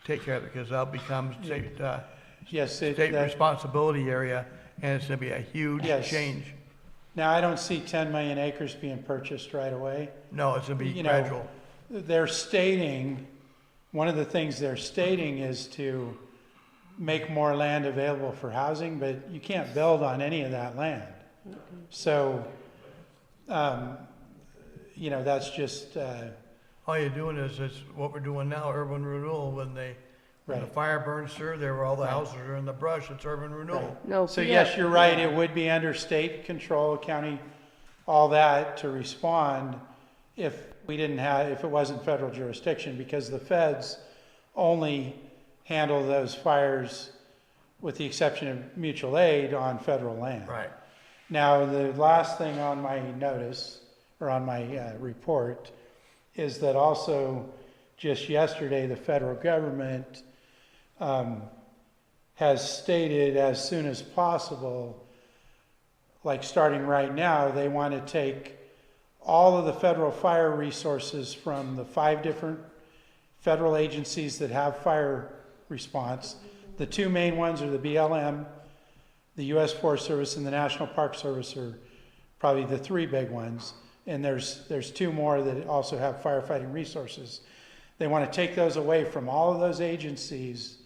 take care of it, because that'll become state responsibility area, and it's gonna be a huge Yes. change. Now, I don't see 10 million acres being purchased right away. No, it's gonna be You know, gradual. They're stating, one of the things they're stating is to make more land available for housing, but you can't build on any of that land. So, that's just, All you're doing is what we're doing now, urban renewal. When the right. fire burns through, there where all the houses are in the brush, it's urban renewal. Right. No. So yeah, yes, you're right, yeah. it would be under state control, county, all that to respond if it wasn't federal jurisdiction, because the feds only handle those fires, with the exception of mutual aid, on federal land. Right. Now, the last thing on my notice, or on my report, is that also just yesterday, the federal government has stated as soon as possible, like starting right now, they want to take all of the federal fire resources from the 5 different federal agencies that have fire response. The 2 main ones are the BLM, the U.S. Forest Service, and the National Park Service are probably the 3 big ones. And there's 2 more that also have firefighting resources. They want to take those away from all of those agencies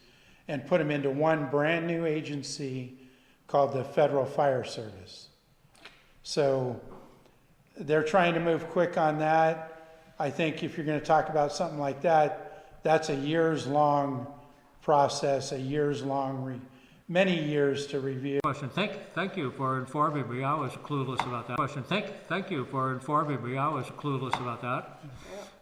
and put them into one brand new agency called the Federal Fire Service. So they're trying to move quick on that. I think if you're going to talk about something like that, that's a years-long process, a years-long many years to review. Question, thank you for informing me, I was clueless about that. Question, thank you for informing me, I was clueless about that.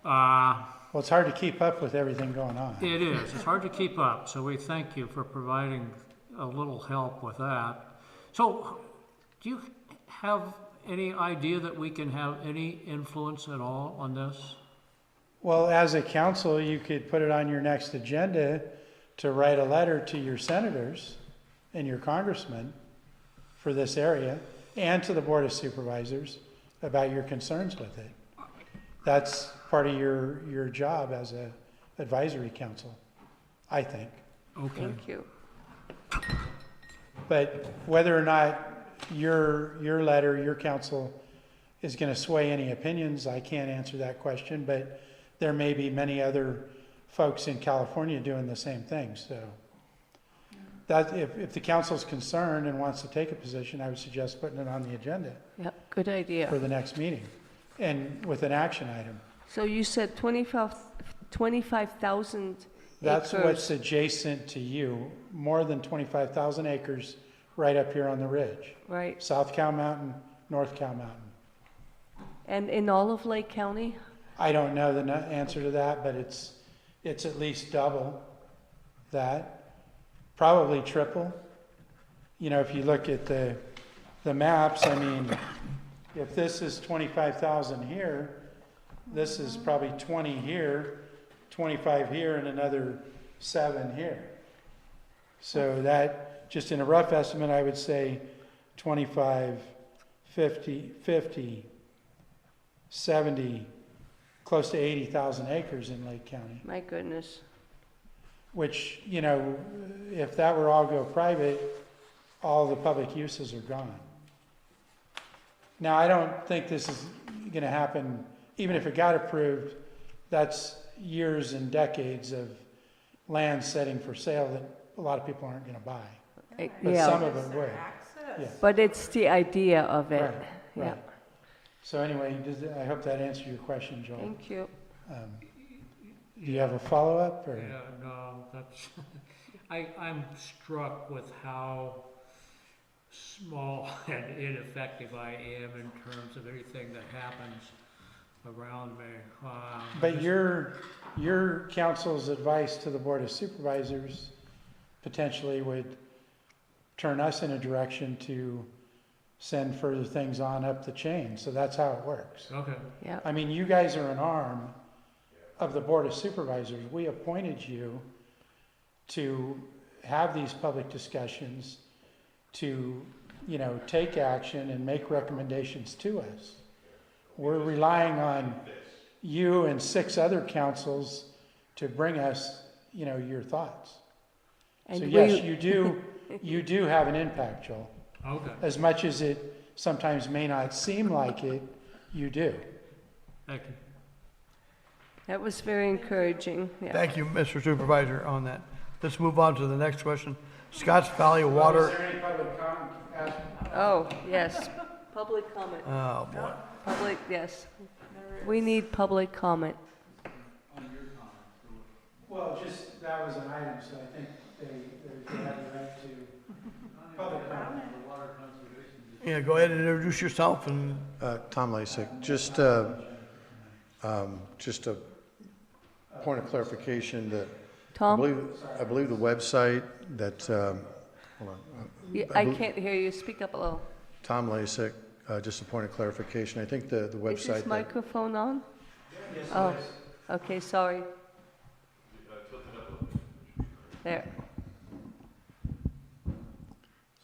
Well, it's hard to keep up with everything going on. It is, it's hard to keep up, so we thank you for providing a little help with that. So, do you have any idea that we can have any influence at all on this? Well, as a council, you could put it on your next agenda to write a letter to your senators and your congressmen for this area and to the Board of Supervisors about your concerns with it. That's part of your job as a advisory council, I think. Okay. Thank you. But whether or not your letter, your council is going to sway any opinions, I can't answer that question, but there may be many other folks in California doing the same thing, so. That, if the council's concerned and wants to take a position, I would suggest putting it on the agenda Yep, good idea. for the next meeting, and with an action item. So you said 25,000 That's acres. what's adjacent to you, more than 25,000 acres right up here on the ridge. Right. South Cow Mountain, North Cow Mountain. And in all of Lake County? I don't know the answer to that, but it's at least double that, probably triple. You know, if you look at the maps, I mean, if this is 25,000 here, this is probably 20 here, 25 here, and another 7 here. So that, just in a rough estimate, I would say 25, 50, 70, close to 80,000 acres in Lake County. My goodness. Which, you know, if that were all go private, all the public uses are gone. Now, I don't think this is going to happen, even if it got approved, that's years and decades of land setting for sale that a lot of people aren't going to buy. But some Yeah, of it would. Yeah. but it's the idea of it. Right, Yeah, right. So anyway, I hope that answered your question, Joel. thank you. Do you have a follow-up, or? Yeah, no, that's, I'm struck with how small and ineffective I am in terms of anything that happens around me. But your council's advice to the Board of Supervisors potentially would turn us in a direction to send further things on up the chain. So that's how it works. Okay, Yeah, I mean, you guys are an arm of the Board of Supervisors. We appointed you to have these public discussions, to, you know, take action and make recommendations to us. We're relying on you and 6 other councils to bring us, you know, your thoughts. and So we, yes, you do have an impact, Joel. okay, As much as it sometimes may not seem like it, you do. thank you. that was very encouraging. Yeah. Thank you, Mr. Supervisor, on that. Let's move on to the next question. Scotts Valley Water. there any public comment? Oh, yes, public comment. Oh, boy. Public, yes. We need public comment. Well, just, that was an item, so I think they have the right to public comment. Yeah, go ahead and introduce yourself and, Tom Lasik, just a point of clarification that I Tom? believe the website that, hold on. I can't hear you. Speak up a little. Tom Lasik, just a point of clarification. I think the Is website this that, microphone on? Oh, okay, sorry. There.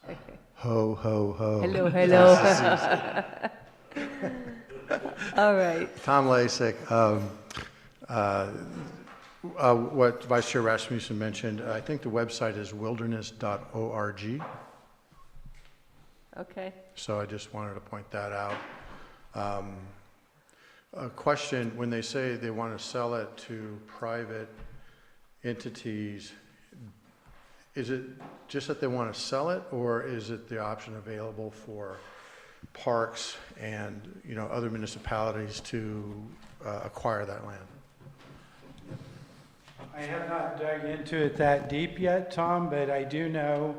Okay. ho, ho, ho. Hello, hello. All right. Tom Lasik, what Vice Chair Rasmussen mentioned, I think the website is wilderness.org. Okay. So I just wanted to point that out. A question, when they say they want to sell it to private entities, is it just that they want to sell it, or is it the option available for parks and, you know, other municipalities to acquire that land? I have not dug into it that deep yet, Tom, but I do know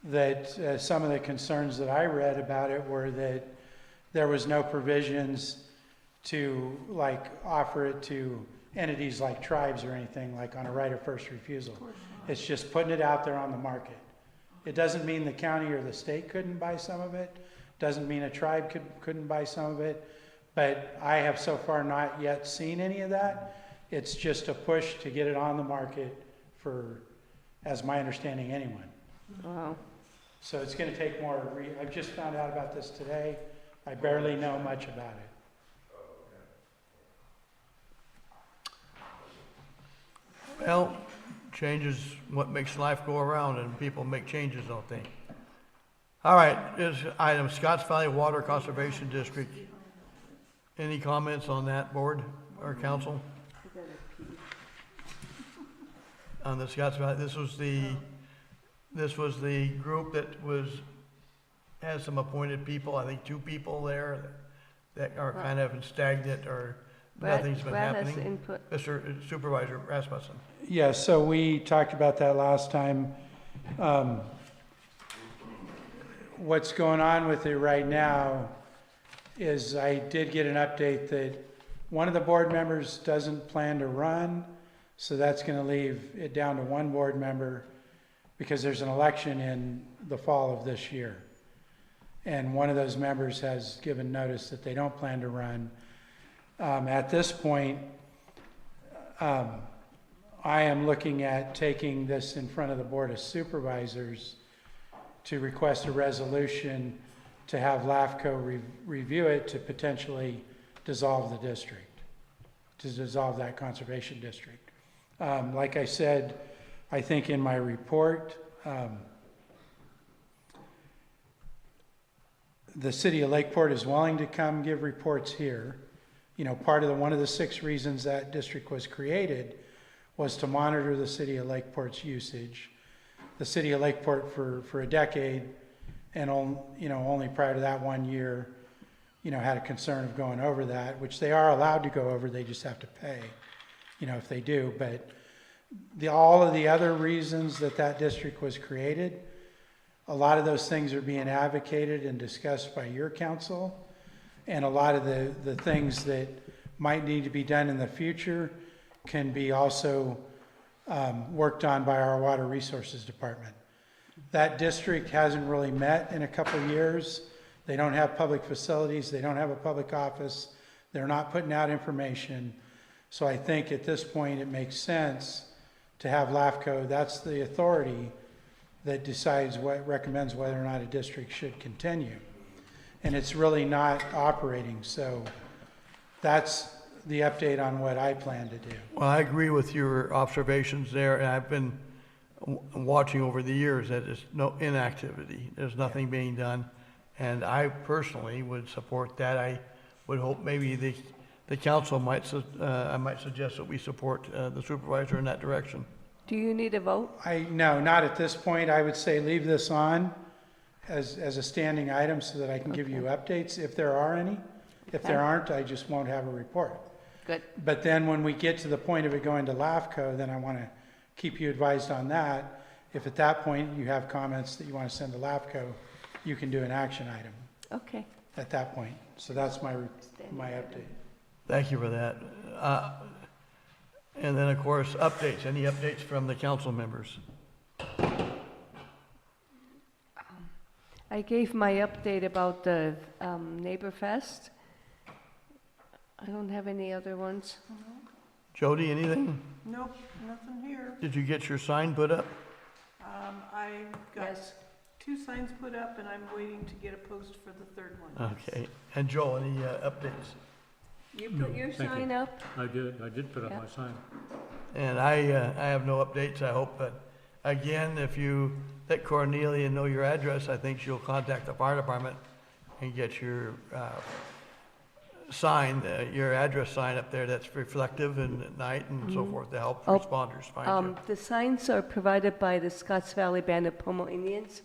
that some of the concerns that I read about it were that there was no provisions to like offer it to entities like tribes or anything, like on a right of first refusal. It's just putting it out there on the market. It doesn't mean the county or the state couldn't buy some of it. Doesn't mean a tribe couldn't buy some of it. But I have so far not yet seen any of that. It's just a push to get it on the market for, as my understanding, anyone. Wow. So it's going to take more. I've just found out about this today. I barely know much about it. Well, change is what makes life go around, and people make changes, don't they? All right, is item Scotts Valley Water Conservation District. Any comments on that, board or council? On the Scotts Valley, this was the group that has some appointed people, I think 2 people there that are kind of stagnant or nothing's been happening. Brad has input. Mr. Supervisor Rasmussen. Yeah, so we talked about that last time. What's going on with it right now is I did get an update that one of the board members doesn't plan to run, so that's going to leave it down to 1 board member because there's an election in the fall of this year. And one of those members has given notice that they don't plan to run. At this point, I am looking at taking this in front of the Board of Supervisors to request a resolution to have LAFCO review it to potentially dissolve the district, to dissolve that conservation district. Like I said, I think in my report, the city of Lakeport is willing to come give reports here. You know, one of the 6 reasons that district was created was to monitor the city of Lakeport's usage. The city of Lakeport for a decade, and only prior to that 1 year, had a concern of going over that, which they are allowed to go over. They just have to pay, if they do. But all of the other reasons that district was created, a lot of those things are being advocated and discussed by your council, and a lot of the things that might need to be done in the future can be also worked on by our Water Resources Department. That district hasn't really met in a couple of years. They don't have public facilities. They don't have a public office. They're not putting out information. So I think at this point it makes sense to have LAFCO. That's the authority that recommends whether or not a district should continue. And it's really not operating. So that's the update on what I plan to do. Well, I agree with your observations there, and I've been watching over the years that there's no inactivity. There's nothing being done, and I personally would support that. I would hope maybe the council I might suggest that we support the supervisor in that direction. Do you need a vote? No, not at this point. I would say leave this on as a standing item so that I can give you updates if there are any. If there aren't, I just won't have a report. Good. But then when we get to the point of it going to LAFCO, then I want to keep you advised on that. If at that point you have comments that you want to send to LAFCO, you can do an action item Okay. at that point. So that's my update. Thank you for that. And then, of course, updates. Any updates from the council members? I gave my update about the Neighbor Fest. I don't have any other ones. Jody, anything? Nope, nothing here. Did you get your sign put up? I got Yes. 2 signs put up, and I'm waiting to get a post for the 3rd one. Okay. And Joe, any updates? You put your thank you. sign up? I did put up Yeah. my sign. And I have no updates. I hope that, again, if you let Cornelia know your address, I think she'll contact the fire department and get your sign, your address sign up there that's reflective and at night and so forth to help Oh, responders find you. The signs are provided by the Scotts Valley Band of Pomo Indians,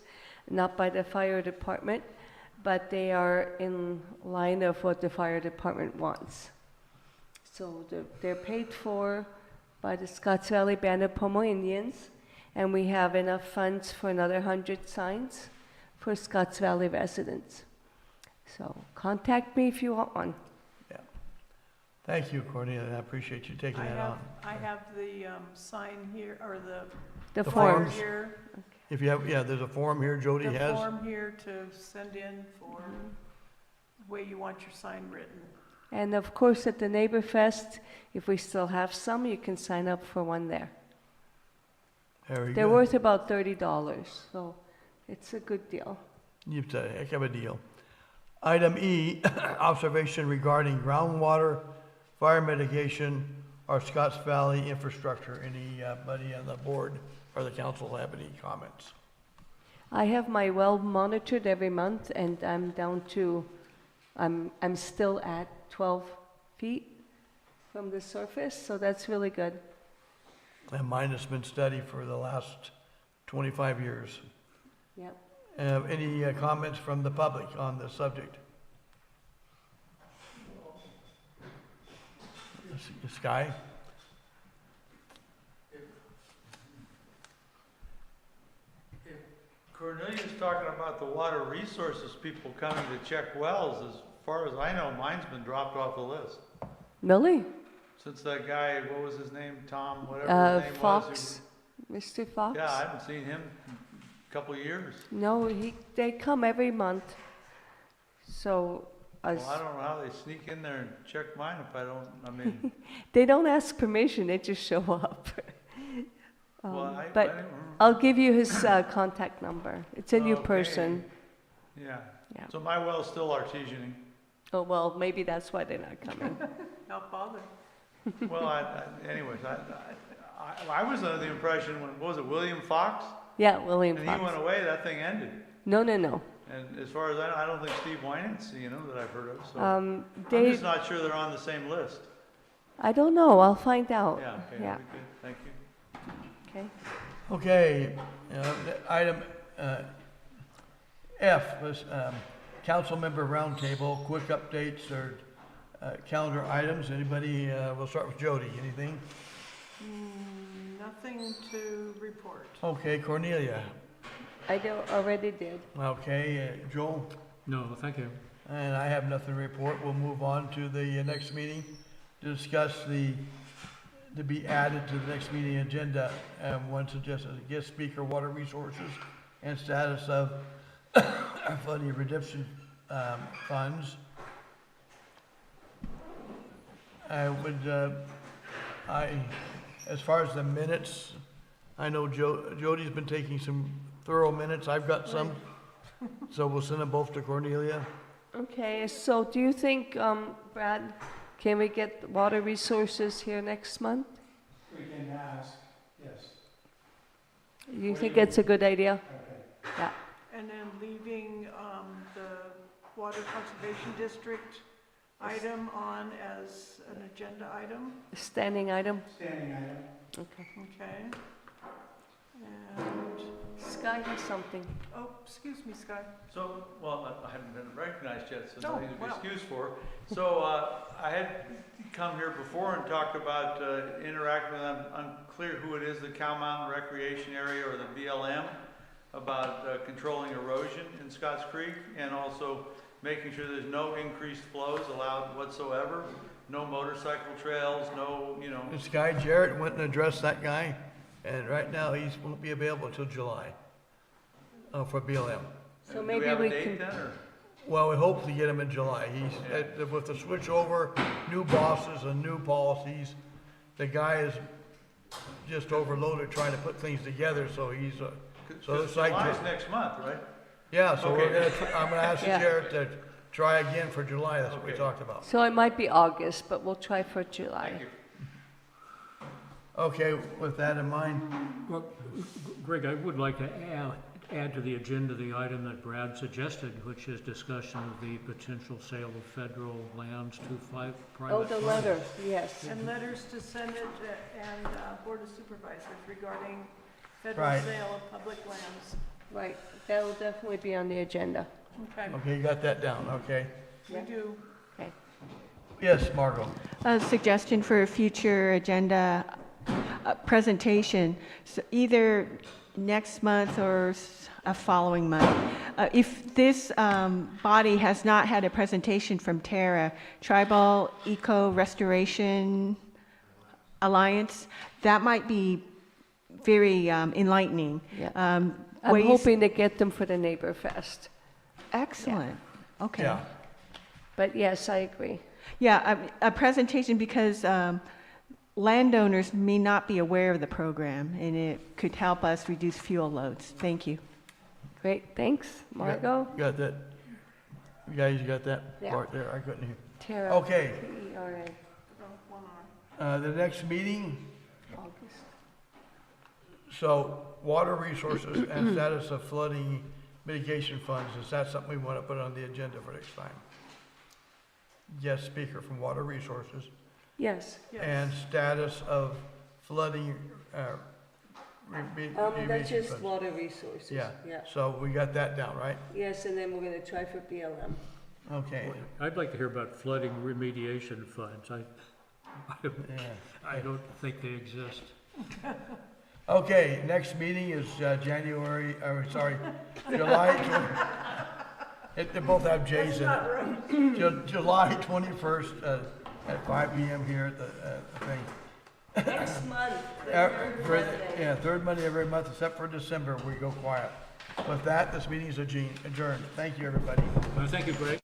not by the fire department, but they are in line of what the fire department wants. So they're paid for by the Scotts Valley Band of Pomo Indians, and we have enough funds for another 100 signs for Scotts Valley residents. So contact me if you want one. Yeah. Thank you, Cornelia, I appreciate you taking that on. I have the sign here, or The The forms. forms. here, If you have, yeah, there's a form here Jody the has. form here to send in for the way you want your sign written. And of course, at the Neighbor Fest, if we still have some, you can sign up for one there. Very They're good. worth about $30, so it's a good deal. It's a heck of a deal. Item E, observation regarding groundwater, fire mitigation, or Scotts Valley infrastructure. Anybody on the board or the council have any comments? I have my well monitored every month, and I'm down to, I'm still at 12 feet from the surface, so that's really good. And mine has been steady for the last 25 years. Yep. Any comments from the public on this subject? Sky? Cornelia's talking about the water resources people coming to check wells. As far as I know, mine's been dropped off the list. Really? Since that guy, what was his name, Tom, whatever his name was. Fox, Mr. Fox? Yeah, I haven't seen him in a couple of years. No, they come every month. So, Well, I don't know how they sneak in there and check mine if I don't, I mean, they don't ask permission, they just show up. well, But I'll give you his contact number. It's a new Okay. person. yeah. Yeah. So my well's still artesianing. Oh, well, maybe that's why they're not coming. Not bother. Well, anyways, I was under the impression when, what was it, William Fox? Yeah, William And Fox. he went away, that thing ended. No, no, no. And as far as I know, I don't think Steve Winans, that I've heard of, so. I'm Dave, just not sure they're on the same list. I don't know, I'll find out. Yeah, okay, Yeah, very good, thank you. okay. Okay, item F was council member roundtable, quick updates or calendar items. Anybody, we'll start with Jody. Anything? Nothing to report. Okay, Cornelia. Already did. Okay, Joel? No, thank you. And I have nothing to report. We'll move on to the next meeting to discuss to be added to the next meeting agenda. One suggested a guest speaker, water resources, and status of flooding redemption funds. I would, as far as the minutes, I know Jody's been taking some thorough minutes. I've got some, so we'll send them both to Cornelia. Okay, so do you think, Brad, can we get water resources here next month? We can ask, yes. You think it's a good idea? Okay. Yeah. And then leaving the Water Conservation District item on as an agenda item. Standing item? Standing item. Okay. Okay. And, Sky has something. oh, excuse me, Sky. So, well, I haven't been recognized yet, so Oh, nothing to be wow. excused for. So, I had come here before and talked about interacting with them, unclear who it is, the Cow Mountain Recreation Area or the BLM, about controlling erosion in Scotts Creek and also making sure there's no increased flows allowed whatsoever, no motorcycle trails, no, This guy Jarrett went and addressed that guy, and right now he won't be available until July for BLM. So do maybe we have a we date can, then, or? Well, we hope to get him in July. With the switch over, new bosses and new policies, the guy is just overloaded trying to put things together, so he's, so Because it's like, July's next month, right? yeah, so Okay. I'm gonna ask Yeah. Jarrett to try again for July, that's what we Okay. talked about. so it might be August, but we'll try for July. Thank you. Okay, with that in mind, Well, Greg, I would like to add to the agenda the item that Brad suggested, which is discussion of the potential sale of federal lands to private. Oh, the funds. letter, yes. And letters to Senate and Board of Supervisors regarding federal Right. sale of public lands. Right, that will definitely be on the agenda. Okay, okay, you got that down, okay? we do. Yes, Margot? A suggestion for a future agenda. presentation, so either next month or a following month. If this body has not had a presentation from TERRA, Tribal Eco Restoration Alliance, that might be very enlightening. Yeah. Um, I'm ways- hoping to get them for the Neighbor Fest. Excellent. Okay. Yeah. But yes, I agree. Yeah, a presentation because landowners may not be aware of the program, and it could help us reduce fuel loads. Thank you. Great, thanks. Margot? You got that? You guys got that Yeah. part there? I couldn't hear. Tara? Okay. T-E-R-A. The next meeting, August. so water resources and status of flooding mitigation funds, is that something we want to put on the agenda for next time? Guest speaker from Water Resources Yes. and status of flooding, That's just funds. water resources. Yeah, Yeah. so we got that down, right? Yes, and then we're gonna try for BLM. Okay. I'd like to hear about flooding remediation funds. Yeah. I don't think they exist. Okay, next meeting is July 20. They both have J's in it. July 21st at 5 PM here at the thing. Next month, Yeah, third Monday every month except for December, we go quiet. With that, this meeting is adjourned. Thank you, everybody. Thank you, Greg.